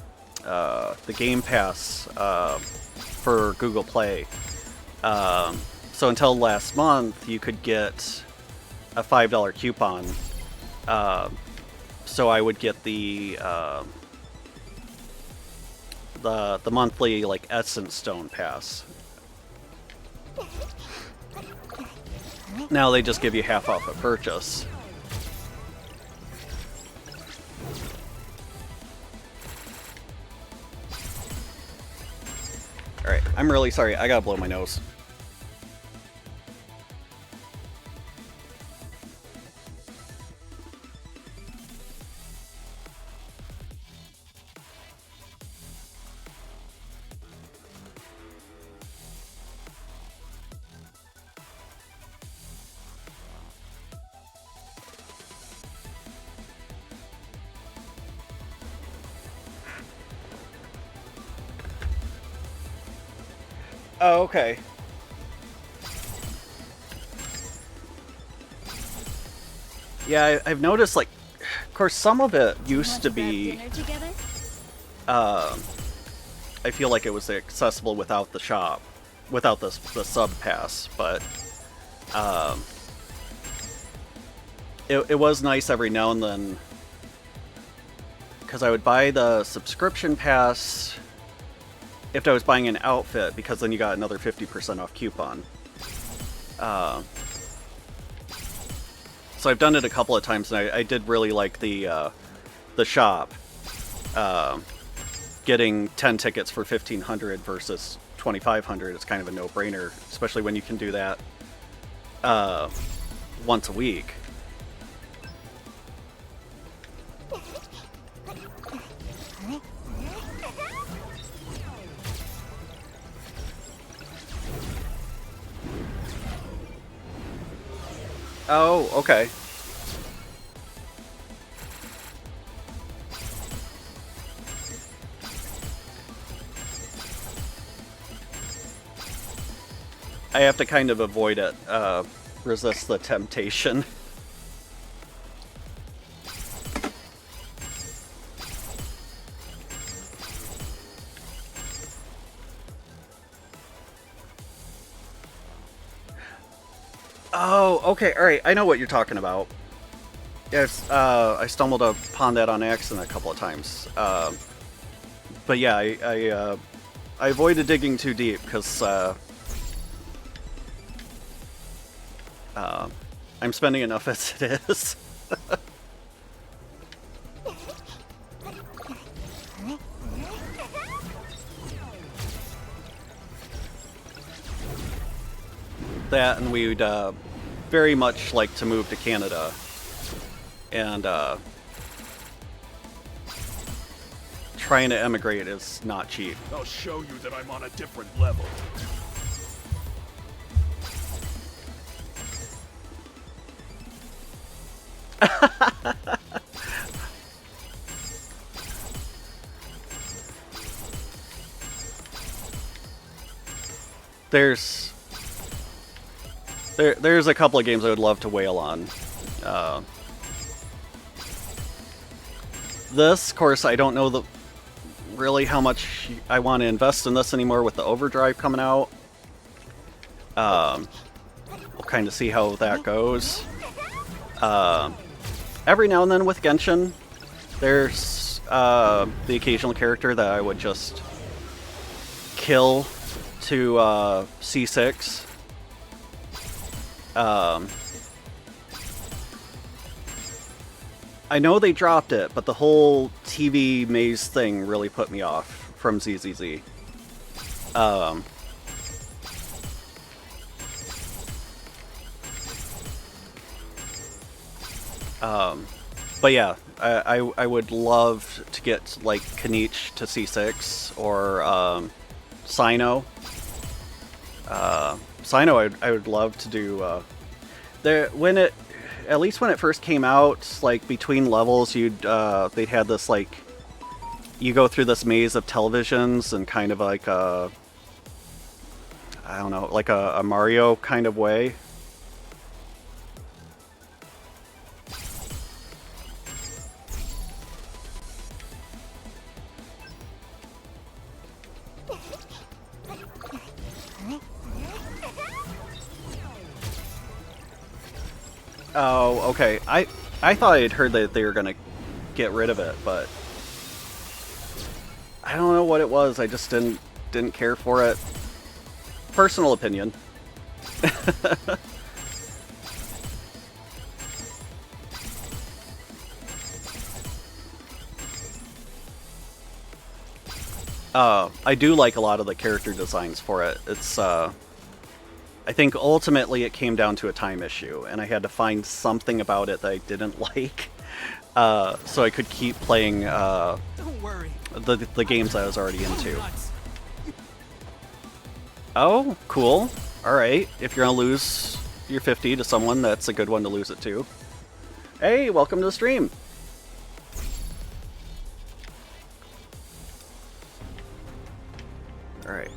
Game Pass for Google Play. So until last month, you could get a $5 coupon. So I would get the monthly, like, Essence Stone Pass. Now they just give you half off a purchase. Alright, I'm really sorry. I gotta blow my nose. Oh, okay. Yeah, I've noticed, like, of course, some of it used to be, Dinner together? I feel like it was accessible without the shop, without the sub pass, but it was nice every now and then, because I would buy the subscription pass if I was buying an outfit, because then you got another 50% off coupon. So I've done it a couple of times, and I did really like the shop. getting 10 tickets for 1,500 versus 2,500 is kind of a no-brainer, especially when you can do that once a week. Oh, okay. I have to kind of avoid it, resist the temptation. Oh, okay, alright, I know what you're talking about. Yes, I stumbled upon that on accident a couple of times. But yeah, I avoided digging too deep, because I'm spending enough as it is. That, and we would very much like to move to Canada. And trying to emigrate is not cheap. I'll show you that I'm on a different level. There's a couple of games I would love to whale on. This, of course, I don't know really how much I want to invest in this anymore with the Overdrive coming out. We'll kind of see how that goes. Every now and then with Genshin, there's the occasional character that I would just kill to C6. I know they dropped it, but the whole TV maze thing really put me off from ZZZ. But yeah, I would love to get like Kanich to C6 or Sino. Sino, I would love to do. At least when it first came out, like between levels, they'd had this like, you go through this maze of televisions and kind of like I don't know, like a Mario kind of way. Oh, okay. I thought I had heard that they were gonna get rid of it, but I don't know what it was. I just didn't care for it. Personal opinion. I do like a lot of the character designs for it. It's I think ultimately it came down to a time issue, and I had to find something about it that I didn't like, so I could keep playing Don't worry. the games I was already into. Oh, cool. Alright, if you're gonna lose your 50 to someone, that's a good one to lose it to. Hey, welcome to the stream! Alright.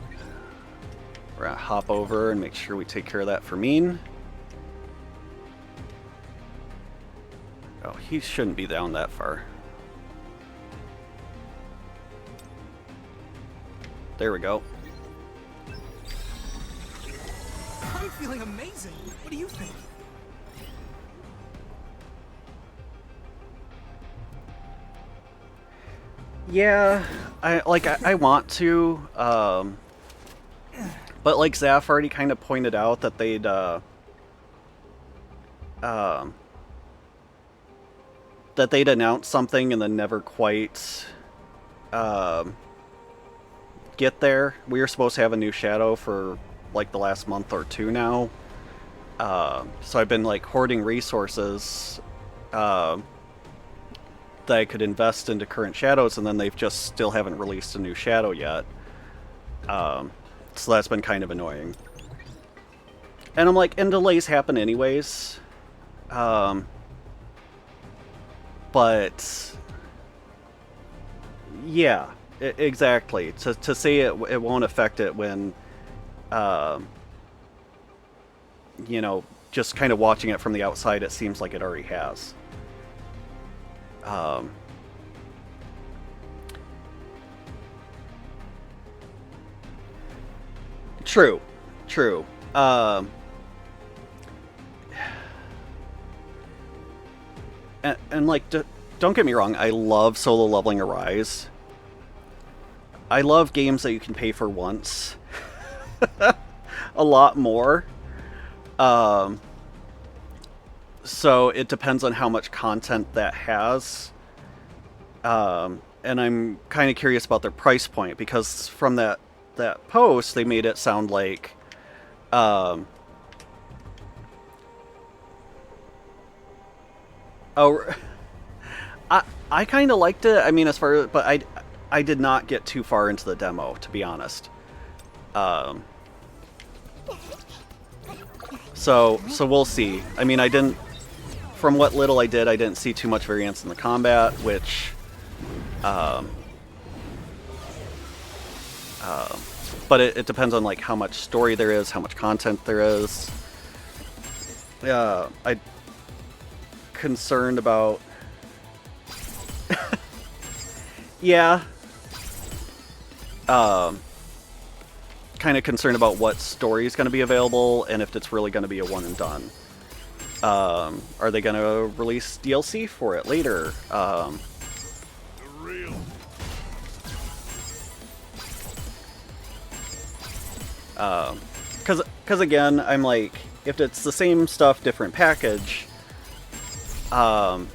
We're gonna hop over and make sure we take care of that for Mean. Oh, he shouldn't be down that far. There we go. I'm feeling amazing. What do you think? Yeah, I want to, but like Zaf already kind of pointed out that they'd announced something and then never quite get there. We were supposed to have a new Shadow for like the last month or two now. So I've been like hoarding resources that I could invest into current Shadows, and then they've just still haven't released a new Shadow yet. So that's been kind of annoying. And I'm like, and delays happen anyways. But yeah, exactly. To say it won't affect it when, you know, just kind of watching it from the outside, it seems like it already has. True. And like, don't get me wrong, I love solo leveling Arise. I love games that you can pay for once. A lot more. So it depends on how much content that has. And I'm kind of curious about their price point, because from that post, they made it sound like I kind of liked it. I mean, as far as, but I did not get too far into the demo, to be honest. So we'll see. I mean, I didn't, from what little I did, I didn't see too much variance in the combat, which but it depends on like how much story there is, how much content there is. I'm concerned about yeah. Kind of concerned about what story is going to be available and if it's really going to be a one and done. Are they going to release DLC for it later? Because again, I'm like, if it's the same stuff, different package, as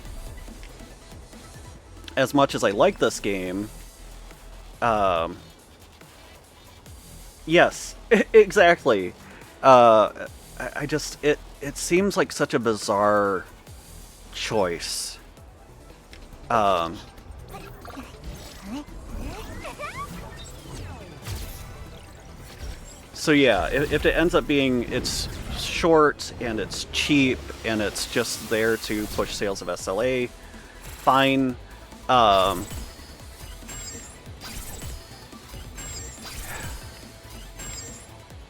much as I like this game, yes, exactly. I just, it seems like such a bizarre choice. So yeah, if it ends up being, it's short and it's cheap and it's just there to push sales of SLA, fine.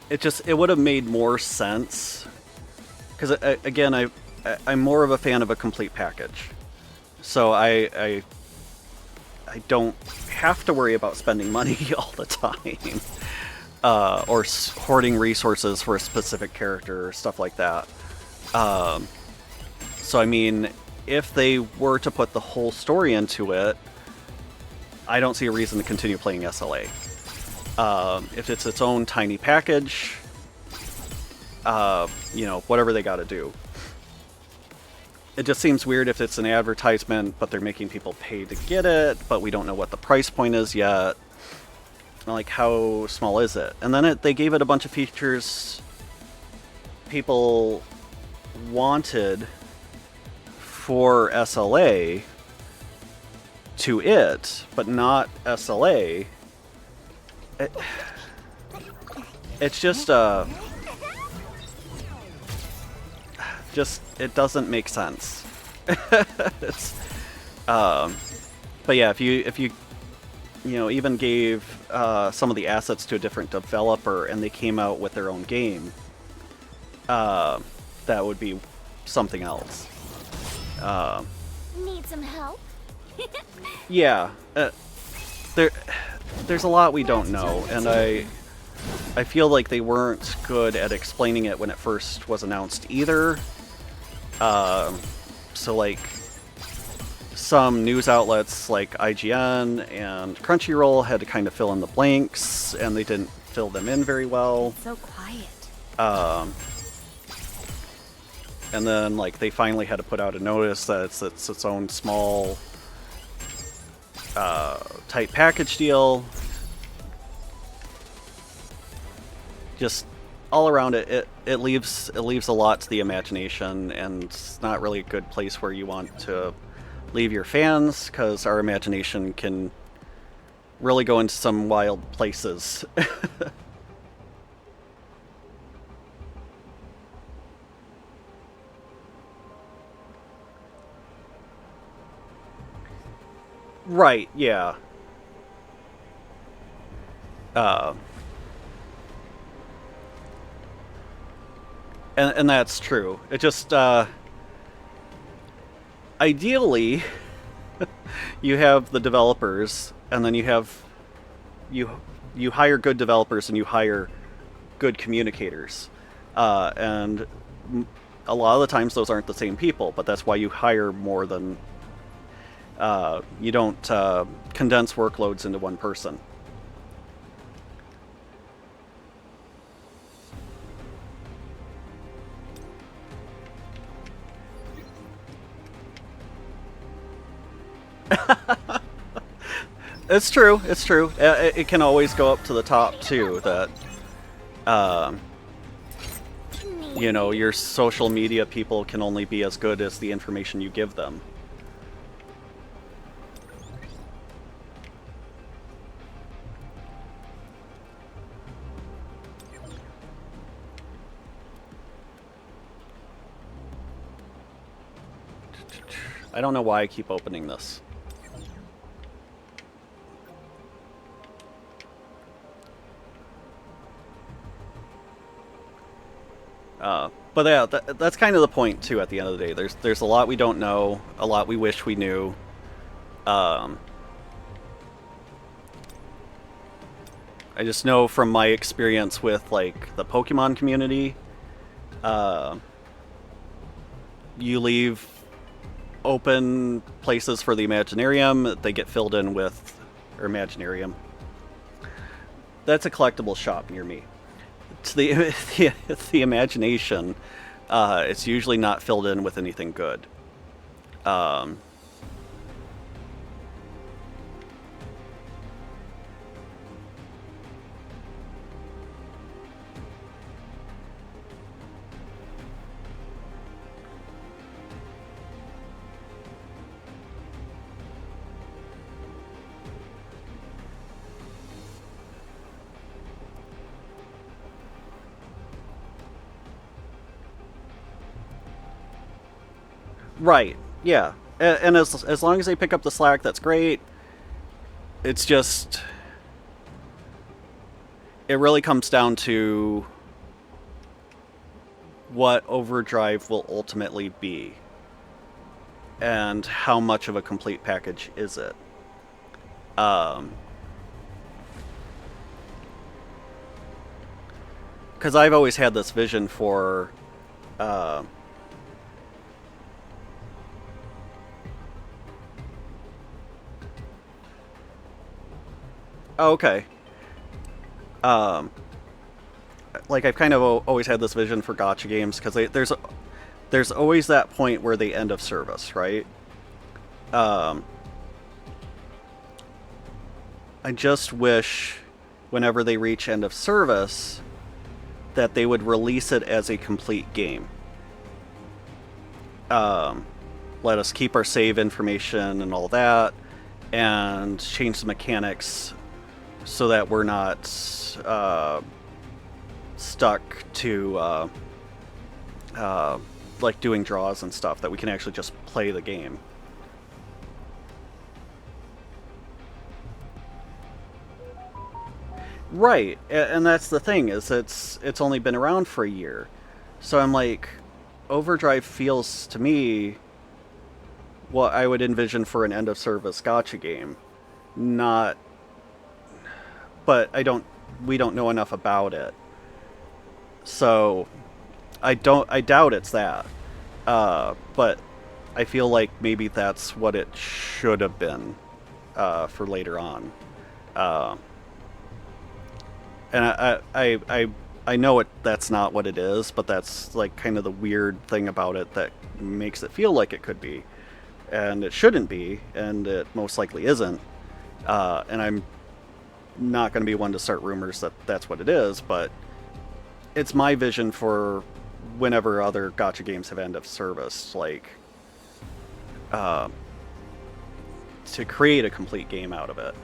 It would have made more sense, because again, I'm more of a fan of a complete package, so I don't have to worry about spending money all the time, or hoarding resources for a specific character or stuff like that. So I mean, if they were to put the whole story into it, I don't see a reason to continue playing SLA. If it's its own tiny package, you know, whatever they got to do. It just seems weird if it's an advertisement, but they're making people pay to get it, but we don't know what the price point is yet. Like, how small is it? And then they gave it a bunch of features people wanted for SLA to it, but not SLA. It's just it doesn't make sense. It's but yeah, if you know, even gave some of the assets to a different developer and they came out with their own game, that would be something else. Need some help? Yeah, there's a lot we don't know, and I feel like they weren't good at explaining it when it first was announced either. So like, some news outlets like IGN and Crunchyroll had to kind of fill in the blanks, and they didn't fill them in very well. So quiet. And then like they finally had to put out a notice that it's its own small tight package deal. Just all around it leaves a lot to the imagination, and it's not really a good place where you want to leave your fans, because our imagination can really go into some wild places. Right, yeah. And that's true. It just, ideally, you have the developers, and then you have, you hire good developers and you hire good communicators. And a lot of the times those aren't the same people, but that's why you hire more than, you don't condense workloads into one person. It's true. It's true. It can always go up to the top too. That, you know, your social media people can only be as good as the information you give them. I don't know why I keep opening this. But yeah, that's kind of the point too. At the end of the day, there's a lot we don't know, a lot we wish we knew. I just know from my experience with like the Pokemon community, you leave open places for the Imaginarium, they get filled in with, or Imaginarium. That's a collectible shop near me. It's the imagination. It's usually not filled in with anything good. Right, yeah. And as long as they pick up the slack, that's great. It's just, it really comes down to what Overdrive will ultimately be, and how much of a complete package is it. Because I've always had this vision for, oh, okay. Like, I've kind of always had this vision for gacha games, because there's always that point where they end of service, right? I just wish, whenever they reach end of service, that they would release it as a complete game. Let us keep our save information and all that, and change the mechanics so that we're not stuck to like doing draws and stuff, that we can actually just play the game. Right, and that's the thing, is it's only been around for a year. So I'm like, Overdrive feels to me what I would envision for an end-of-service gacha game. Not... But we don't know enough about it. So, I doubt it's that. But I feel like maybe that's what it should have been for later on. And I know that's not what it is, but that's like kind of the weird thing about it that makes it feel like it could be. And it shouldn't be, and it most likely isn't. And I'm not going to be one to start rumors that that's what it is, but it's my vision for whenever other gacha games have end of service, like to create a complete game out of it.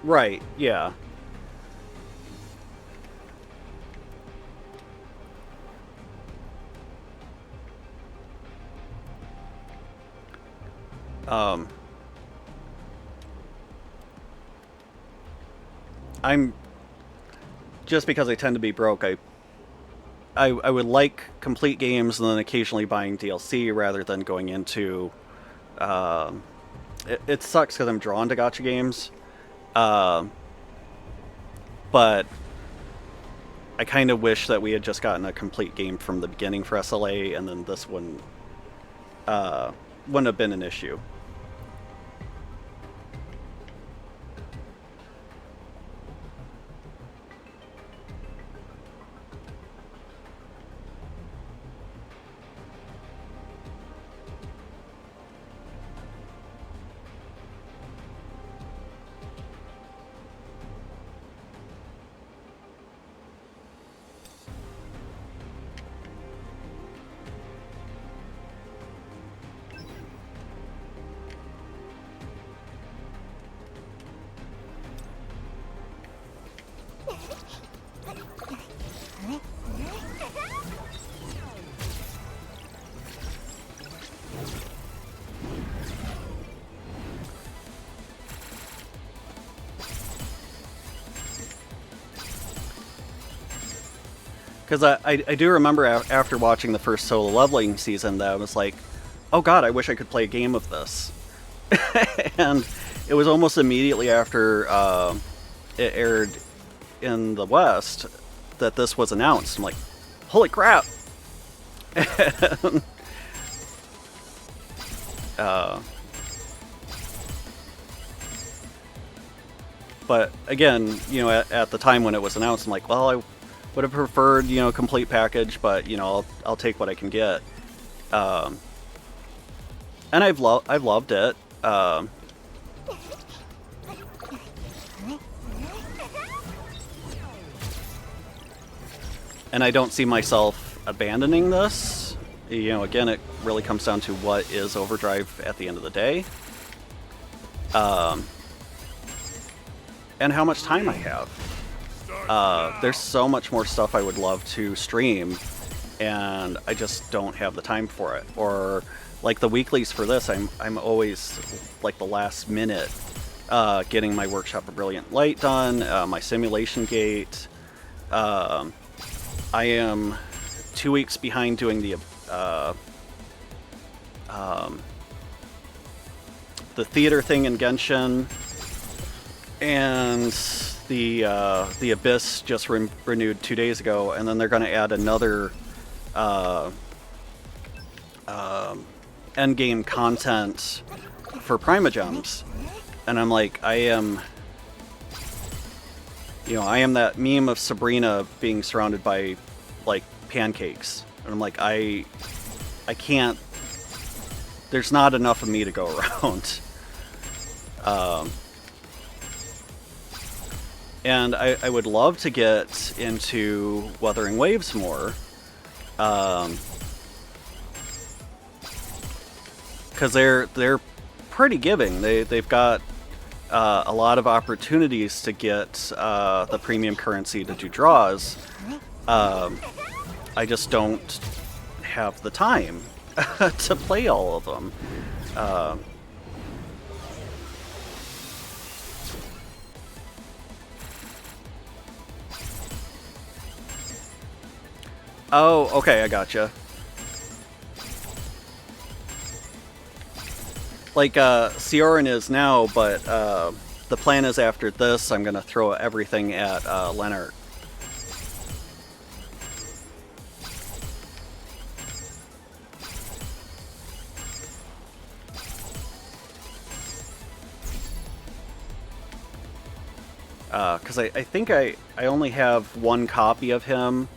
Right, yeah. I'm just because I tend to be broke, I would like complete games and then occasionally buying DLC rather than going into it sucks because I'm drawn to gacha games, but I kind of wish that we had just gotten a complete game from the beginning for SLA, and then this wouldn't have been an issue. Because I do remember after watching the first solo leveling season that I was like, oh god, I wish I could play a game of this. And it was almost immediately after it aired in the West that this was announced. I'm like, holy crap! But again, you know, at the time when it was announced, I'm like, well, I would have preferred, you know, a complete package, but you know, I'll take what I can get. And I've loved it. And I don't see myself abandoning this. You know, again, it really comes down to what is Overdrive at the end of the day. And how much time I have. There's so much more stuff I would love to stream, and I just don't have the time for it. Or like the weeklies for this, I'm always like the last minute getting my Workshop of Brilliant Light done, my Simulation Gate. I am 2 weeks behind doing the theater thing in Genshin, and the Abyss just renewed 2 days ago, and then they're going to add another endgame content for Primogems, and I'm like, I am that meme of Sabrina being surrounded by like pancakes, and I'm like, I can't. There's not enough of me to go around. And I would love to get into Wuthering Waves more, because they're pretty giving. They've got a lot of opportunities to get the premium currency to do draws. I just don't have the time to play all of them. Oh, okay, I gotcha. Like, Sioran is now, but the plan is after this, I'm gonna throw everything at Lennart. Because I think I only have one copy of him.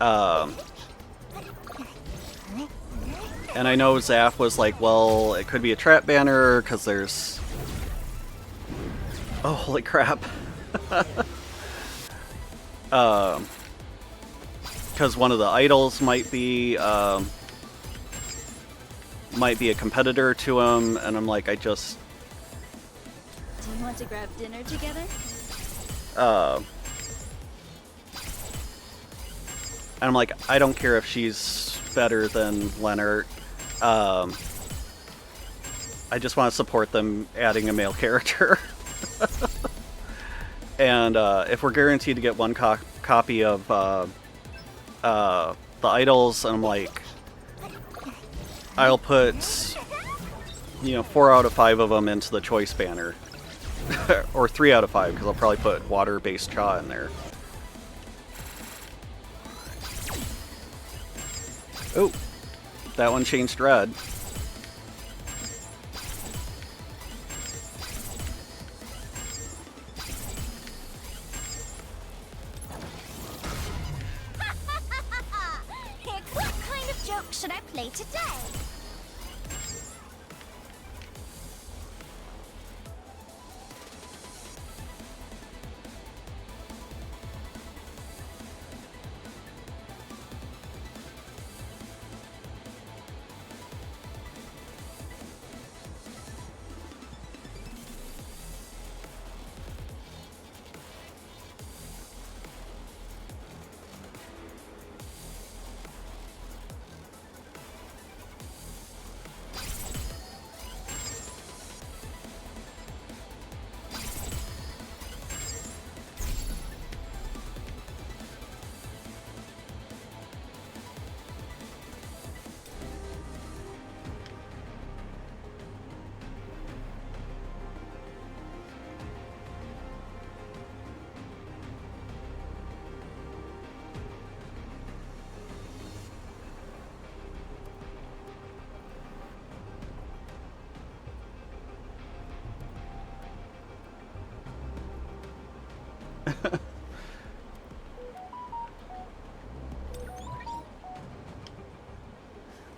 And I know Zaf was like, well, it could be a trap banner because there's... Oh, holy crap. Because one of the idols might be a competitor to him, and I'm like, Do you want to grab dinner together? and I'm like, I don't care if she's better than Leonard. I just want to support them adding a male character. And if we're guaranteed to get one copy of the idols, and I'm like, I'll put 4 out of 5 of them into the choice banner. Or 3 out of 5, because I'll probably put water-based Cha in there. Oh, that one changed red. What kind of joke should I play today?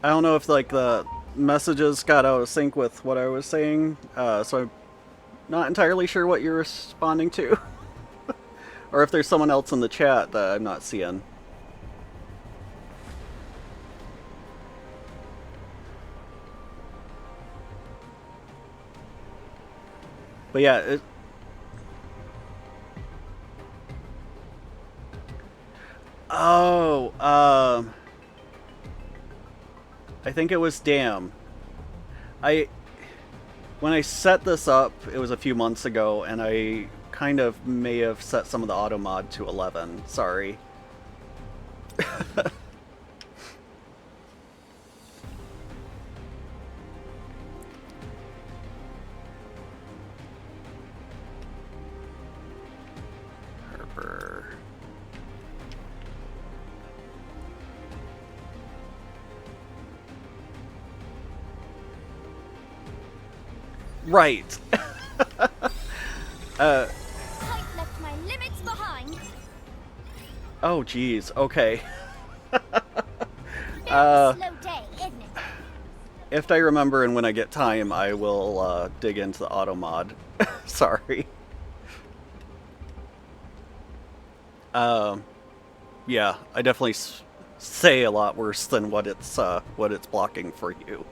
I don't know if like the messages got out of sync with what I was saying, so I'm not entirely sure what you're responding to. Or if there's someone else in the chat that I'm not seeing. But yeah, I think it was Damn. When I set this up, it was a few months ago, and I kind of may have set some of the auto mod to 11. Sorry. Harper. Right. I've left my limits behind. Oh, geez. Okay. Slow day, isn't it? If I remember and when I get time, I will dig into the auto mod. Sorry. Yeah, I definitely say a lot worse than what it's blocking for you.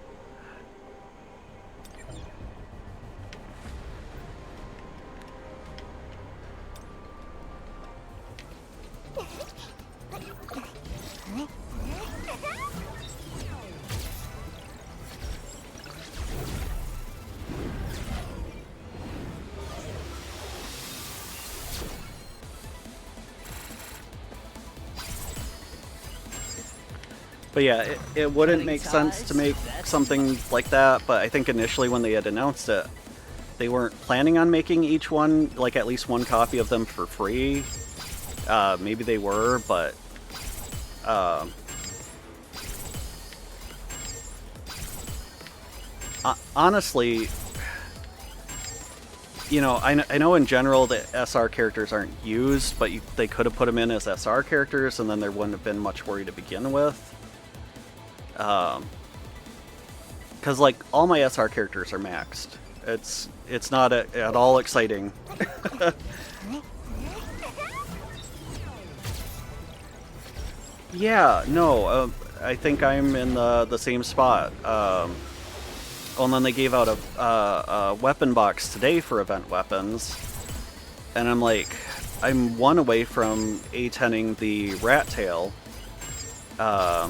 But yeah, it wouldn't make sense to make something like that, but I think initially when they had announced it, they weren't planning on making each one, like at least one copy of them for free. Maybe they were, but honestly, you know, I know in general that SR characters aren't used, but they could have put them in as SR characters, and then there wouldn't have been much worry to begin with. Because like all my SR characters are maxed. It's not at all exciting. Yeah, no, I think I'm in the same spot. Oh, and then they gave out a weapon box today for event weapons, and I'm like, I'm one away from A10ing the rat tail, or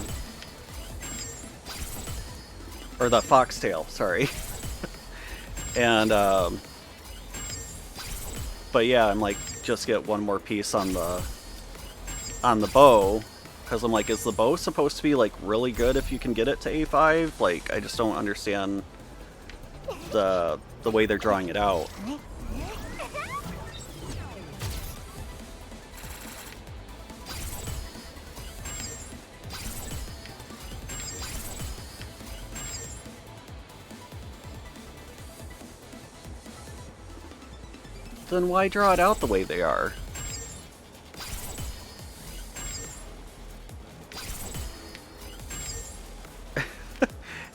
the foxtail, sorry. And but yeah, I'm like, just get one more piece on the bow. Because I'm like, is the bow supposed to be like really good if you can get it to A5? Like, I just don't understand the way they're drawing it out. Then why draw it out the way they are?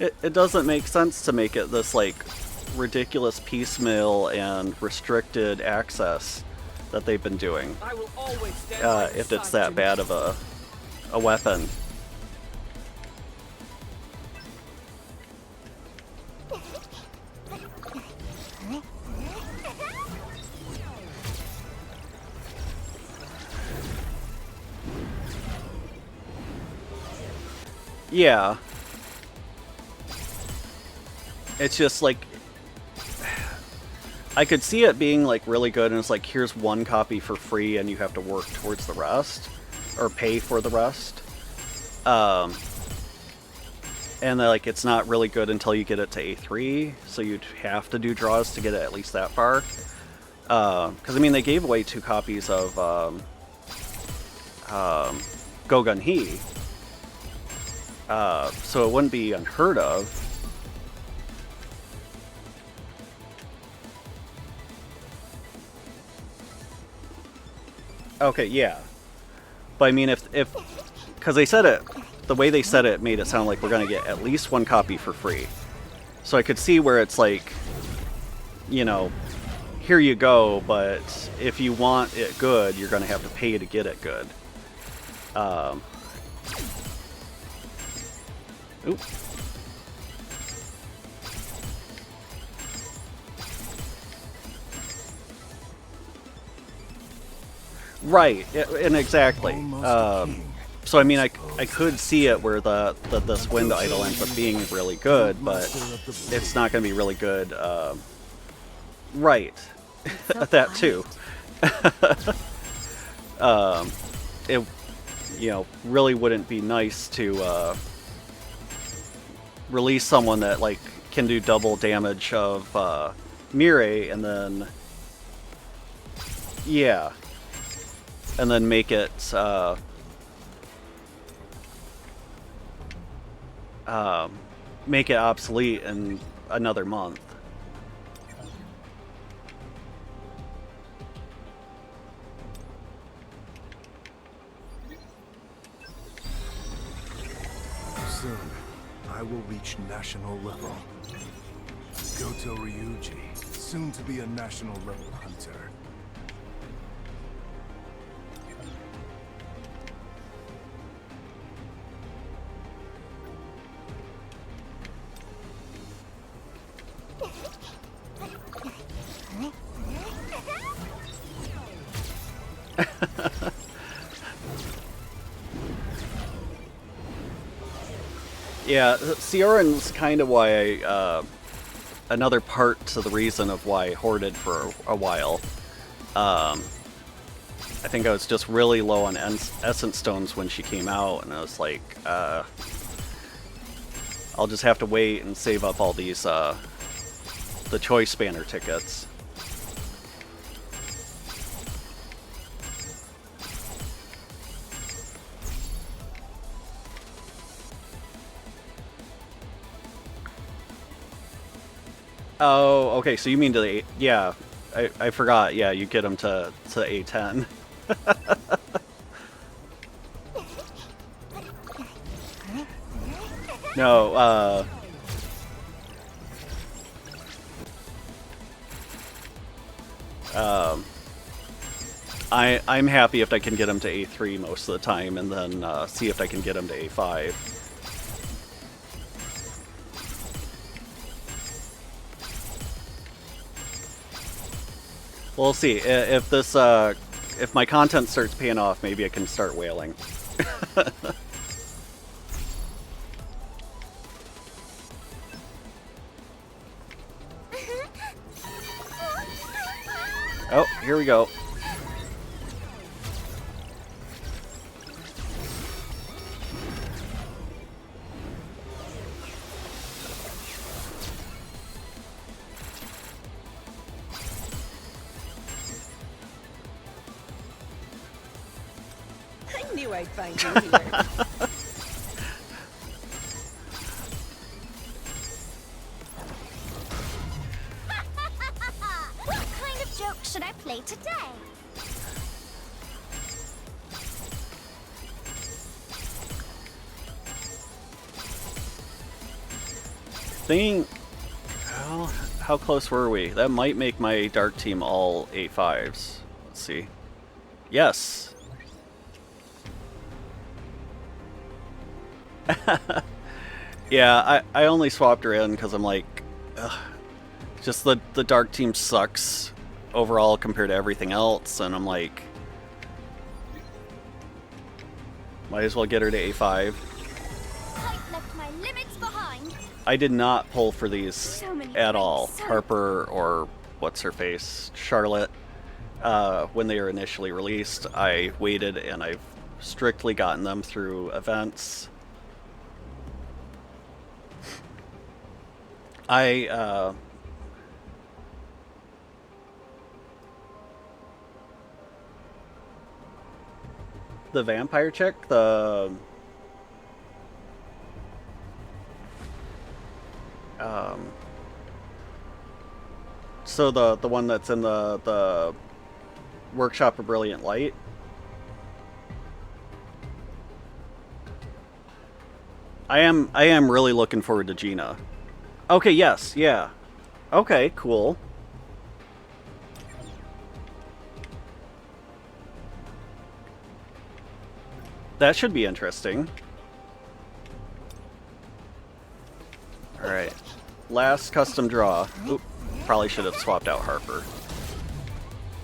It doesn't make sense to make it this, like, ridiculous piecemeal and restricted access that they've been doing. If it's that bad of a weapon. Yeah. It's just like, I could see it being like really good, and it's like, here's one copy for free and you have to work towards the rest, or pay for the rest. And like, it's not really good until you get it to A3, so you'd have to do draws to get it at least that far. Because I mean, they gave away 2 copies of Gogun He, so it wouldn't be unheard of. Okay, yeah. But I mean, if because they said it, the way they said it made it sound like we're going to get at least 1 copy for free. So I could see where it's like, you know, here you go, but if you want it good, you're going to have to pay to get it good. Oop. Right, and exactly. So I mean, I could see it where this wind idol ends up being really good, but it's not going to be really good. Right, that too. It, you know, really wouldn't be nice to release someone that like can do double damage of Mirai, and then yeah. And then make it obsolete in another month. Soon, I will reach national level. Goto Ryuji, soon to be a national level hunter. Yeah, Sioran's kind of why another part to the reason of why I hoarded for a while. I think I was just really low on Essence Stones when she came out, and I was like, I'll just have to wait and save up all these, the Choice Banner tickets. Oh, okay, so you mean yeah. I forgot. Yeah, you get him to A10. No, I'm happy if I can get him to A3 most of the time, and then see if I can get him to A5. We'll see. If this, if my content starts paying off, maybe I can start whaling. Oh, here we go. I knew I'd find you here. What kind of joke should I play today? Well, how close were we? That might make my dark team all A5s. Let's see. Yes. Yeah, I only swapped her in because I'm like, ugh, just the dark team sucks overall compared to everything else, and I'm like, might as well get her to A5. I've left my limits behind. I did not pull for these So many at things, all. so- Harper or what's her face, Charlotte. When they were initially released, I waited and I've strictly gotten them through events. The vampire chick, so the one that's in the Workshop of Brilliant Light. I am really looking forward to Gina. Okay, yes, yeah. Okay, cool. That should be interesting. Alright. Last custom draw. Oop, probably should have swapped out Harper.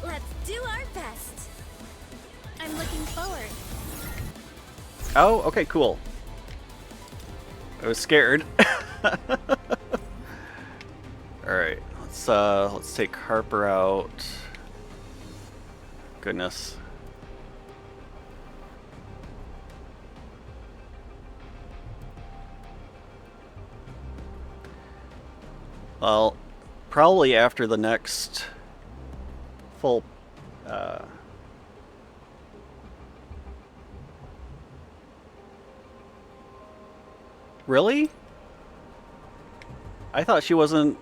Let's do our best. I'm looking forward. Oh, okay, cool. I was scared. Alright, let's take Harper out. Goodness. Well, probably after the next full Really? I thought she wasn't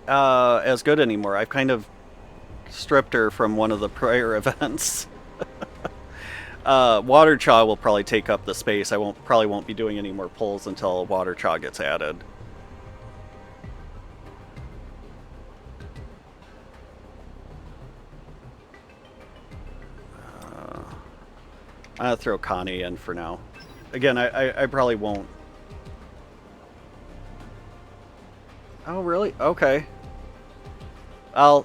as good anymore. I've kind of stripped her from one of the prior events. Water Chaw will probably take up the space. I probably won't be doing any more pulls until Water Chaw gets added. I'm gonna throw Connie in for now. Again, I probably won't. Oh, really? Okay. I'll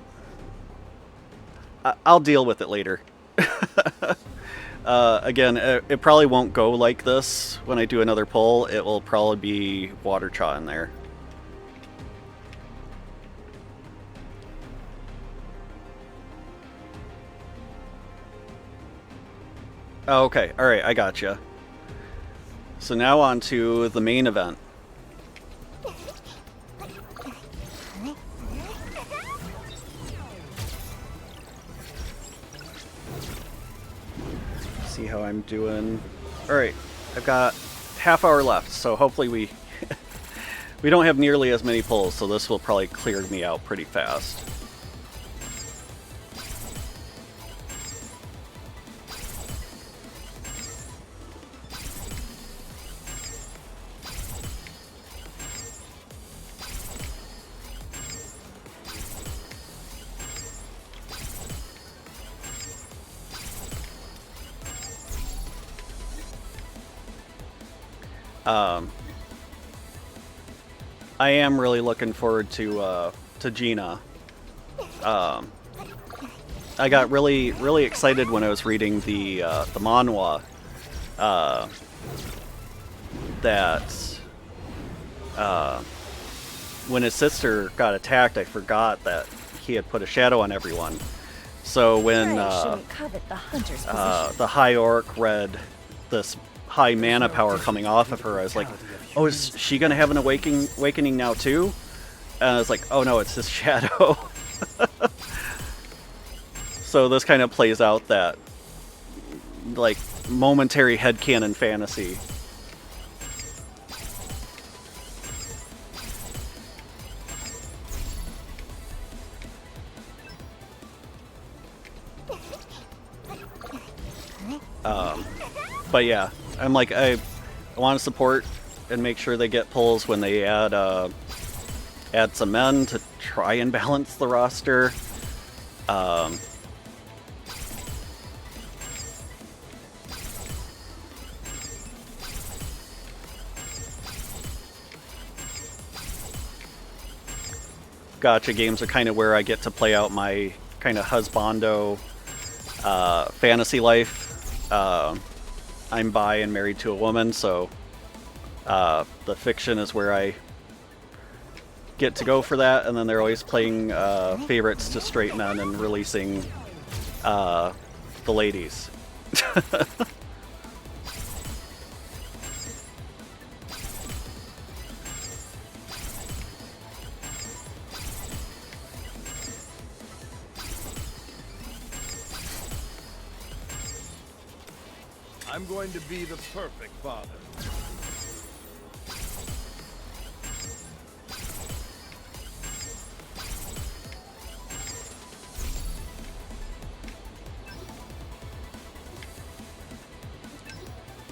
deal with it later. Again, it probably won't go like this when I do another pull. It will probably be Water Chaw in there. Oh, okay. Alright, I gotcha. So now on to the main event. See how I'm doing. Alright, I've got half hour left, so hopefully we we don't have nearly as many pulls, so this will probably clear me out pretty fast. I am really looking forward to Gina. I got really excited when I was reading the manhwa that when his sister got attacked, I forgot that he had put a shadow on everyone. So when shouldn't covet the hunter's position. the High Orc read this high mana power coming off of her, I was like, oh, is she gonna have an awakening now too? And I was like, oh no, it's his shadow. So this kind of plays out that like momentary headcanon fantasy. But yeah, I'm like, I want to support and make sure they get pulls when they add some men to try and balance the roster. Gacha games are kind of where I get to play out my kind of husbando fantasy life. I'm bi and married to a woman, so the fiction is where I get to go for that, and then they're always playing favorites to straight men and releasing the ladies. I'm going to be the perfect father.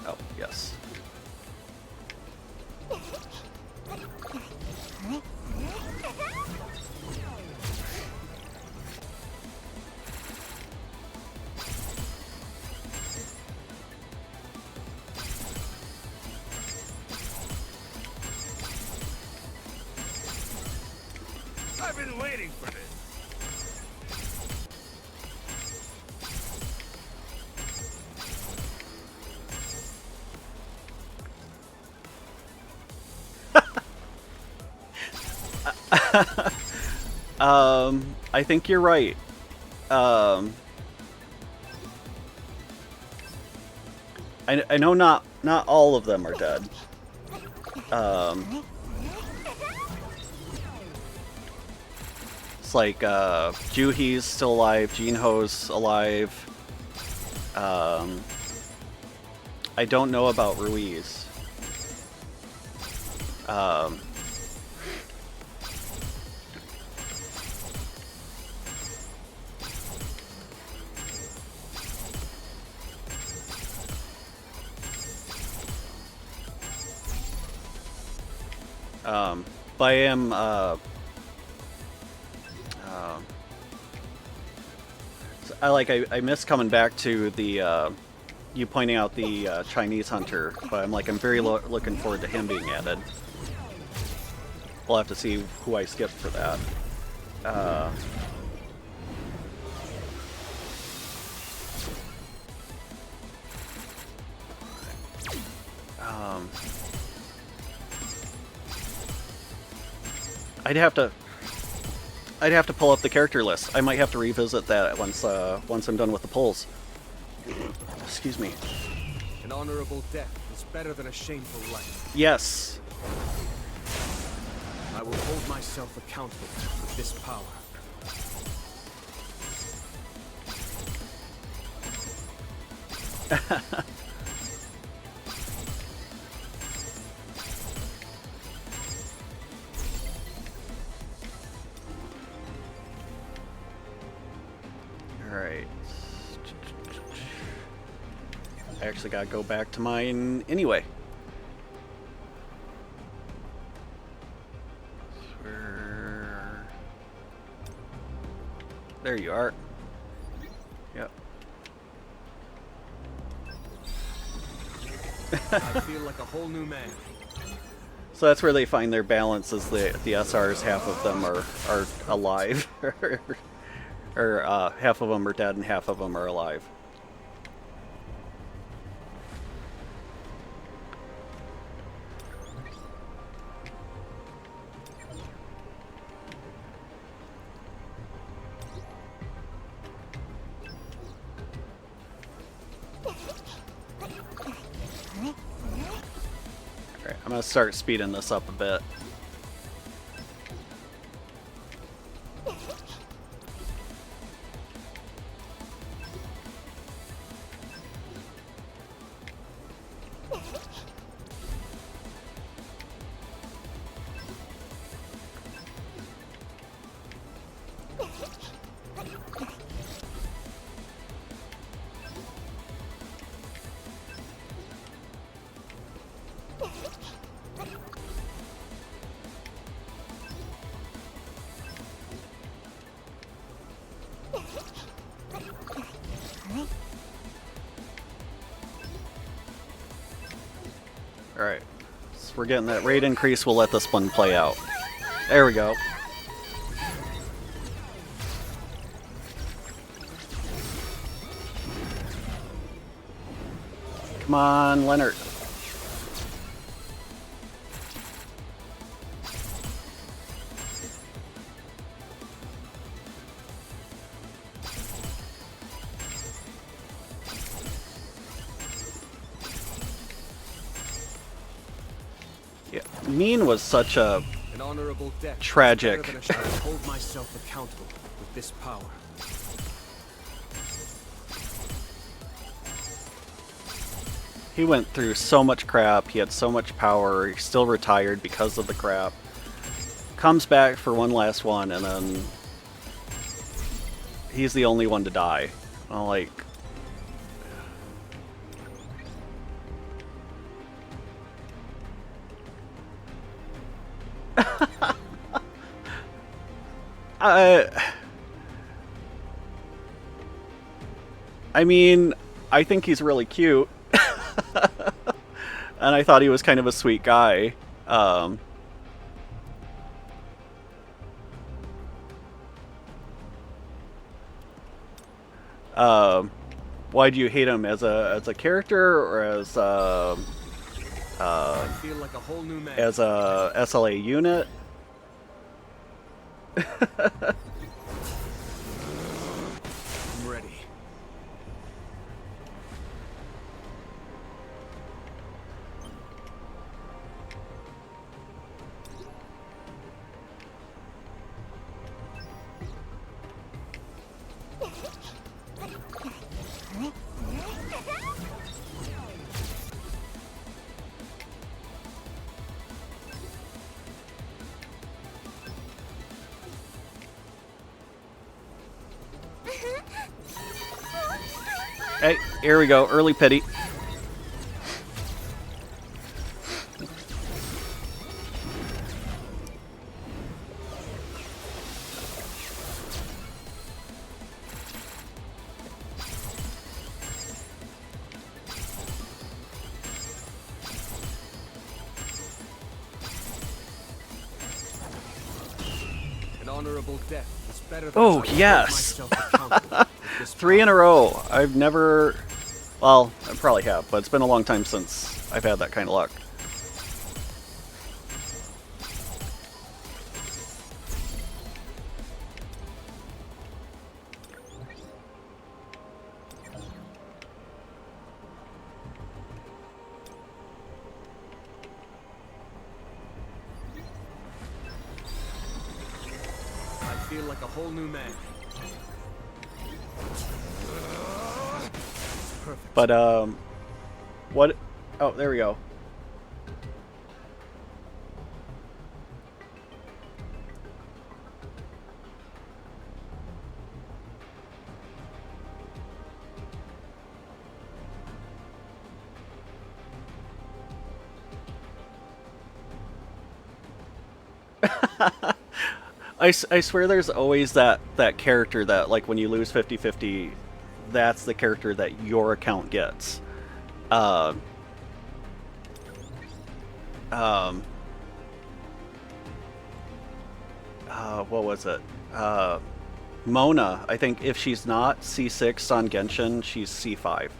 Oh, yes. I've been waiting for this. I think you're right. I know not all of them are dead. It's like Juhi's still alive, Jinho's alive. I don't know about Ruiz. But I am I miss coming back to the you pointing out the Chinese hunter, but I'm very looking forward to him being added. We'll have to see who I skip for that. I'd have to pull up the character list. I might have to revisit that once I'm done with the pulls. Excuse me. An honorable death is better than a shameful life. Yes. I will hold myself accountable for this power. Alright. I actually gotta go back to mine anyway. There you are. Yep. I feel like a whole new man. So that's where they find their balance, is the SRs, half of them are alive. or half of them are dead and half of them are alive. Alright, I'm gonna start speeding this up a bit. Alright, so we're getting that rate increase, we'll let this one play out. There we go. Come on, Leonard. Yeah, Mean was such a An honorable death. tragic. Better than I hold myself accountable with this power. He went through so much crap, he had so much power, he still retired because of the crap. Comes back for one last one, and then he's the only one to die. I'm like... I mean, I think he's really cute. And I thought he was kind of a sweet guy. Why do you hate him, as a character, or as I feel like a whole new man. as a SLA unit? I'm ready. Hey, here we go, early pity. An honorable death is better than Oh, I hold yes. myself accountable with this 3 in a power. row. I've never... Well, I probably have, but it's been a long time since I've had that kind of luck. I feel like a whole new man. Perfect. But, what... Oh, there we go. I swear there's always that character that, like, when you lose 50-50, that's the character that your account gets. what was it? Mona, I think if she's not C6 on Genshin, she's C5.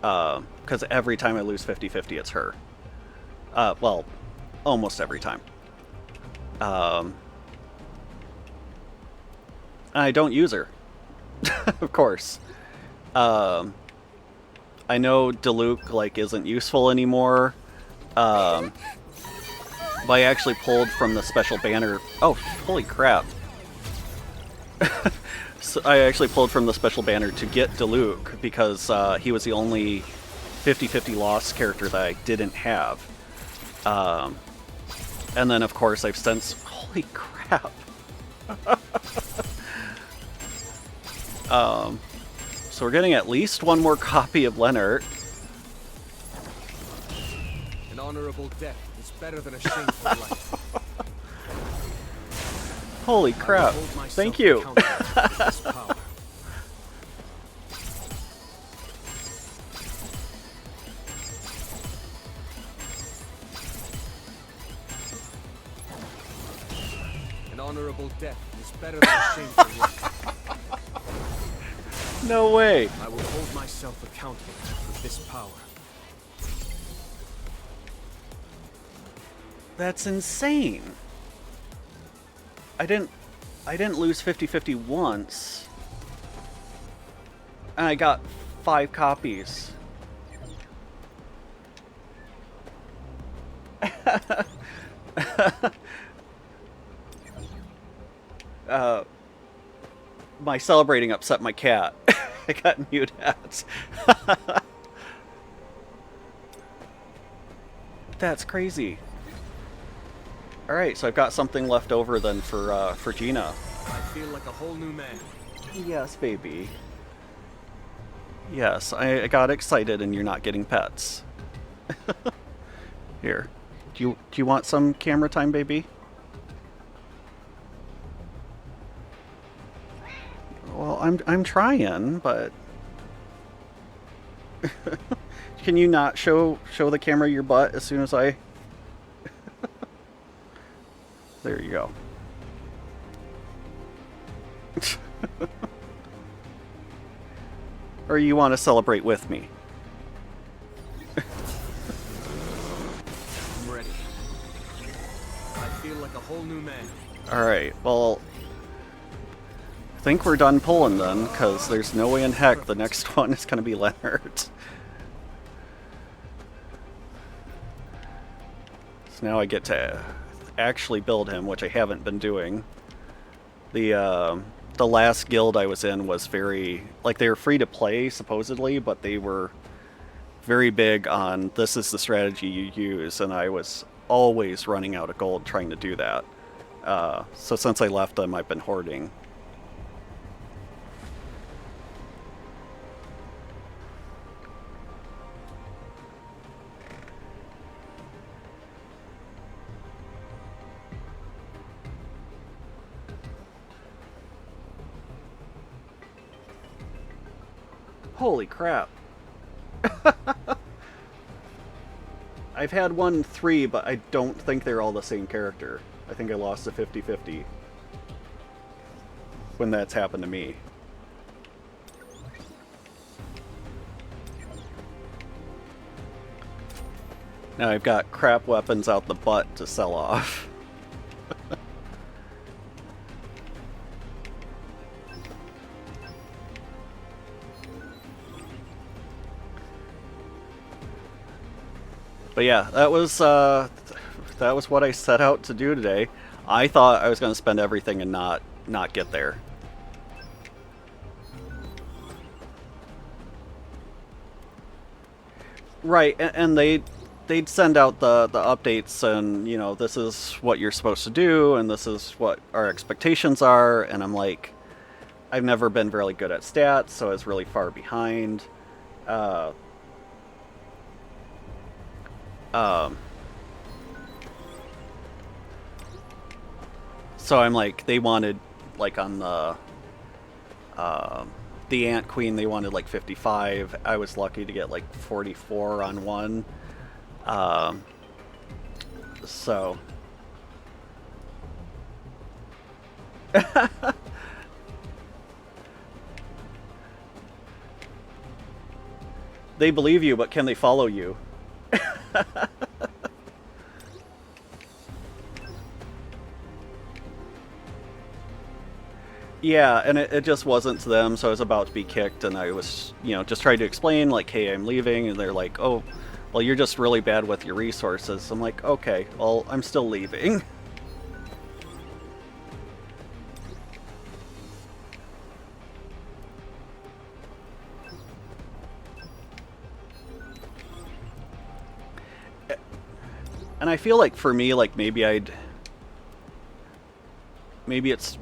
Because every time I lose 50-50, it's her. Well, almost every time. I don't use her, of course. I know Diluc, like, isn't useful anymore. But I actually pulled from the special banner. Oh, holy crap. So I actually pulled from the special banner to get Diluc because he was the only 50-50 loss character that I didn't have. And then, of course, I've since... Holy crap. So we're getting at least one more copy of Lennart. An honorable death is better than a shameful life. Holy crap. Thank you. An honorable death is better than a shameful life. No way. I will hold myself accountable for this power. That's insane. I didn't lose 50-50 once. And I got 5 copies. My celebrating upset my cat. I got mute hats. That's crazy. Alright, so I've got something left over then for Gina. I feel like a whole new man. Yes, baby. Yes, I got excited and you're not getting pets. Here. Do you want some camera time, baby? Well, I'm trying, but can you not show the camera your butt as soon as I There you go. Or you want to celebrate with me? I'm ready. I feel like a whole new man. Alright, well, I think we're done pulling then, because there's no way in heck the next one is going to be Lennart. So now I get to actually build him, which I haven't been doing. The last guild I was in was very... Like, they were free to play, supposedly, but they were very big on this is the strategy you use, and I was always running out of gold trying to do that. So since I left them, I've been hoarding. Holy crap. I've had 1-3, but I don't think they're all the same character. I think I lost a 50-50 when that's happened to me. Now I've got crap weapons out the butt to sell off. But yeah, that was what I set out to do today. I thought I was going to spend everything and not get there. Right, and they'd send out the updates and, you know, this is what you're supposed to do and this is what our expectations are, and I'm like, I've never been really good at stats, so I was really far behind. So I'm like, they wanted, like, on the Ant Queen, they wanted like 55. I was lucky to get like 44 on one. So. They believe you, but can they follow you? Yeah, and it just wasn't to them, so I was about to be kicked, and I was, you know, just trying to explain, like, hey, I'm leaving, and they're like, oh, well, you're just really bad with your resources. I'm like, okay, well, I'm still leaving. And I feel like for me, like, maybe it's,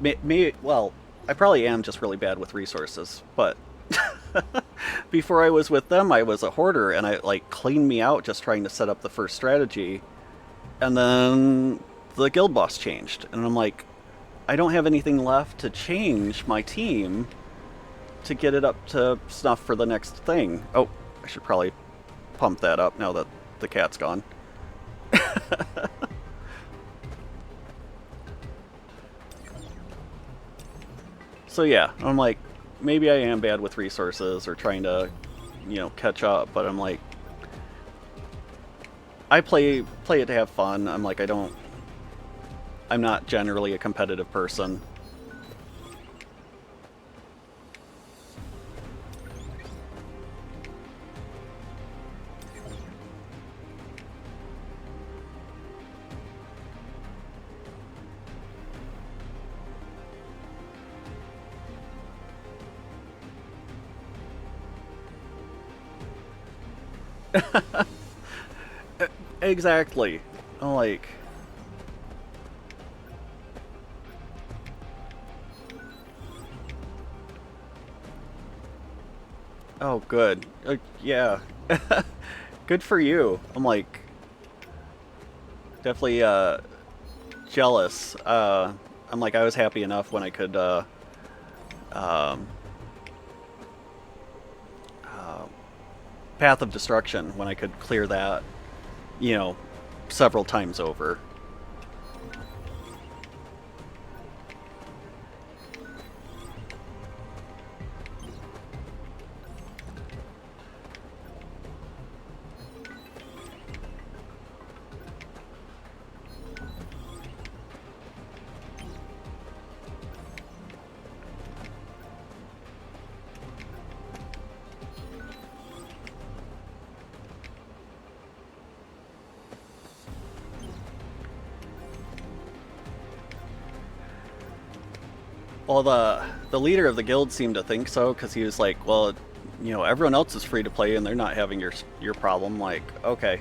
well, I probably am just really bad with resources, but before I was with them, I was a hoarder, and I, like, cleaned me out just trying to set up the first strategy, and then the guild boss changed, and I'm like, I don't have anything left to change my team to get it up to snuff for the next thing. Oh, I should probably pump that up now that the cat's gone. So yeah, I'm like, maybe I am bad with resources or trying to, you know, catch up, but I'm like, I play it to have fun. I'm like, I'm not generally a competitive person. Exactly. I'm like, oh, good. Yeah. Good for you. I'm like, definitely jealous. I'm like, I was happy enough when I could Path of Destruction, when I could clear that, you know, several times over. Well, the leader of the guild seemed to think so, because he was like, well, you know, everyone else is free to play and they're not having your problem. Like, okay.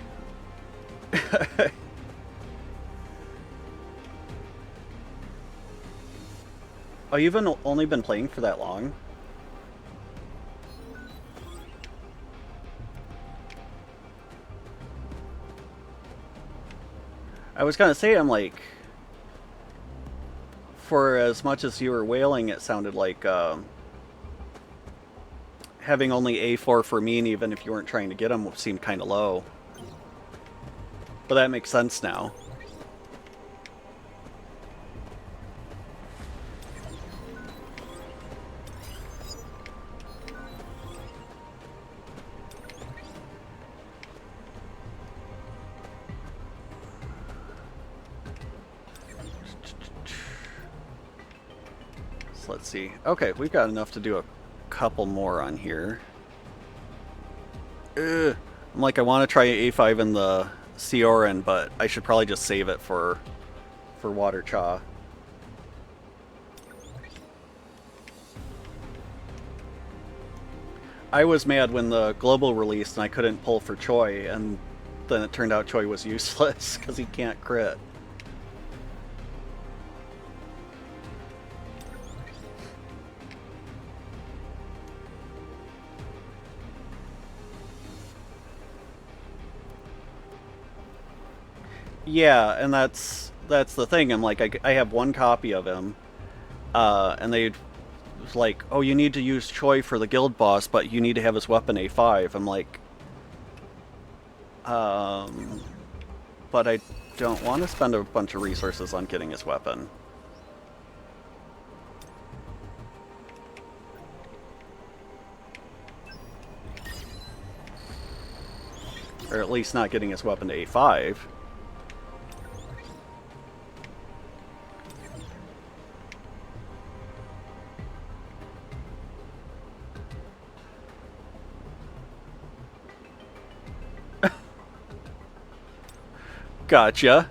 Oh, you've only been playing for that long? I was gonna say, I'm like, for as much as you were wailing, it sounded like having only A4 for mean, even if you weren't trying to get them, seemed kind of low. But that makes sense now. Let's see. Okay, we've got enough to do a couple more on here. I'm like, I want to try A5 in the Sioran, but I should probably just save it for Water Cha. I was mad when the global released and I couldn't pull for Choi, and then it turned out Choi was useless because he can't crit. Yeah, and that's the thing. I'm like, I have one copy of him, and they was like, oh, you need to use Choi for the guild boss, but you need to have his weapon A5. I'm like, but I don't want to spend a bunch of resources on getting his weapon. Or at least not getting his weapon to A5. Gotcha.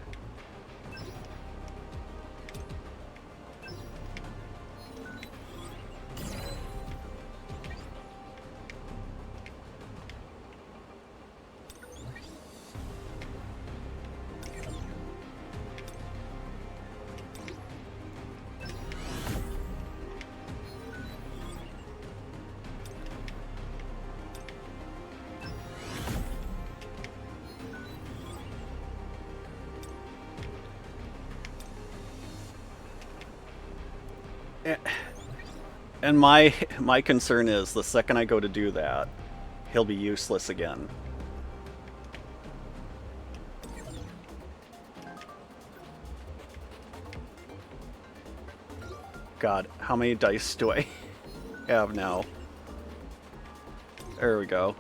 And my concern is the second I go to do that, he'll be useless again. God, how many dice do I have now? There we go.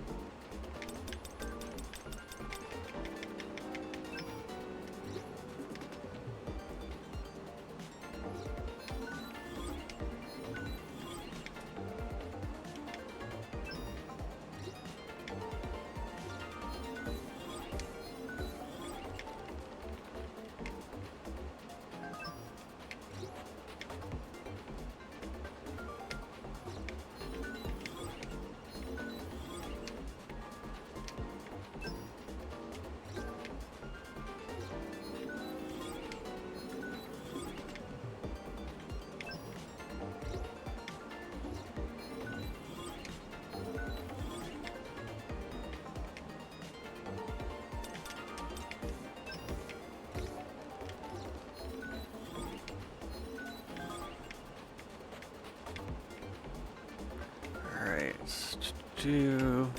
Do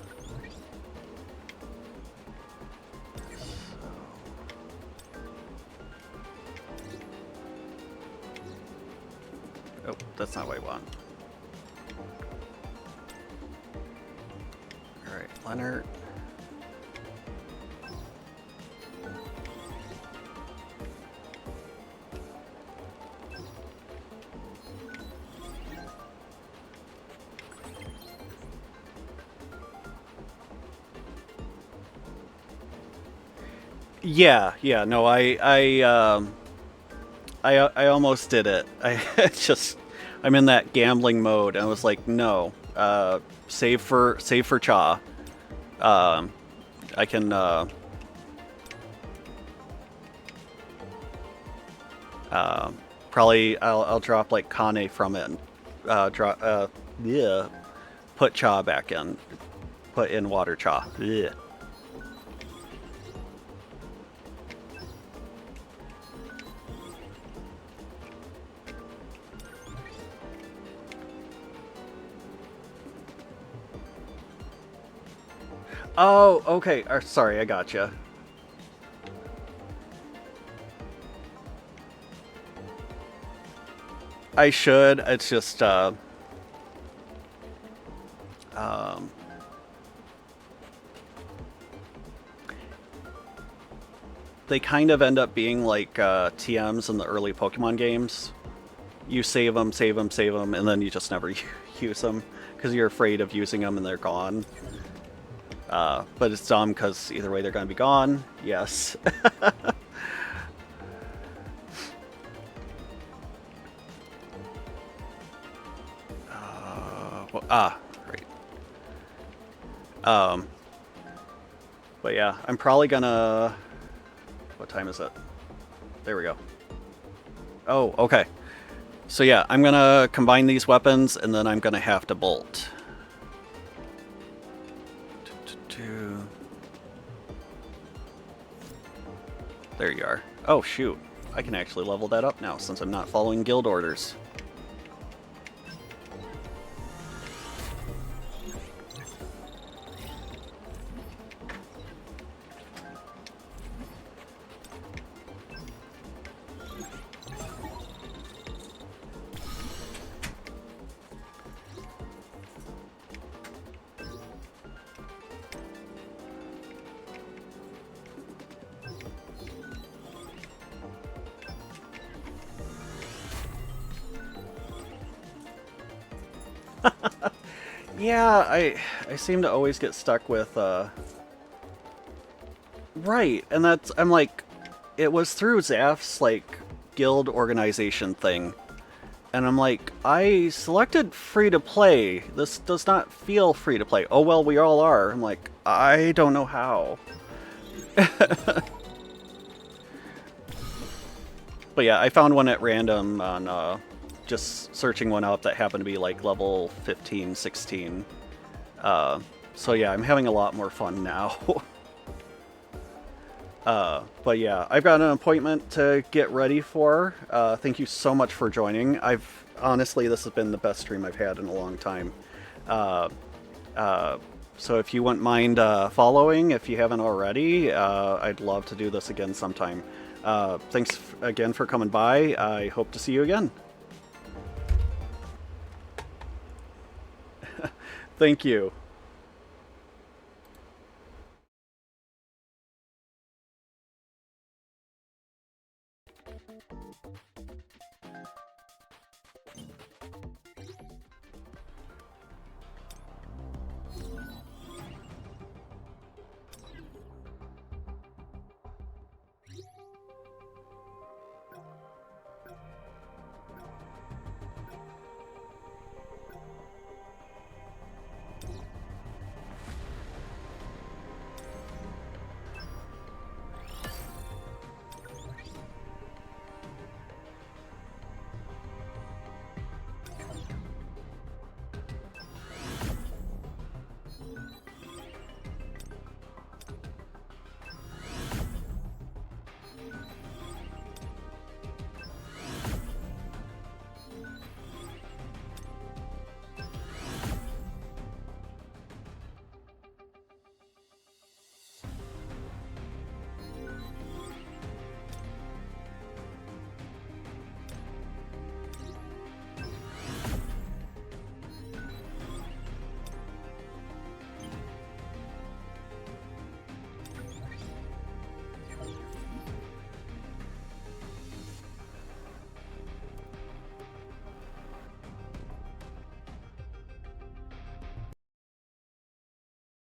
oh, that's not what I want. All right, Leonard. Yeah, no, I almost did it. I'm in that gambling mode. And I was like, no, save for Cha. I can probably I'll drop like Kane from it and put Cha back in. Put in water Cha. Yeah. Oh, okay. Sorry, I gotcha. I should. It's just, they kind of end up being like TMs in the early Pokemon games. You save them, and then you just never use them because you're afraid of using them and they're gone. But it's dumb because either way they're going to be gone. Yes. Right. But yeah, I'm probably gonna... What time is it? There we go. Oh, okay. So yeah, I'm gonna combine these weapons and then I'm gonna have to bolt. There you are. Oh shoot, I can actually level that up now since I'm not following guild orders. Yeah, I seem to always get stuck with right, and that's I'm like, it was through Zaf's like guild organization thing, and I'm like, I selected free to play. This does not feel free to play. Oh well, we all are. I'm like, I don't know how. But yeah, I found one at random on just searching one up that happened to be like level 15, 16. So yeah, I'm having a lot more fun now. But yeah, I've got an appointment to get ready for. Thank you so much for joining. Honestly, this has been the best stream I've had in a long time. So if you wouldn't mind following, if you haven't already, I'd love to do this again sometime. Thanks again for coming by. I hope to see you again. Thank you.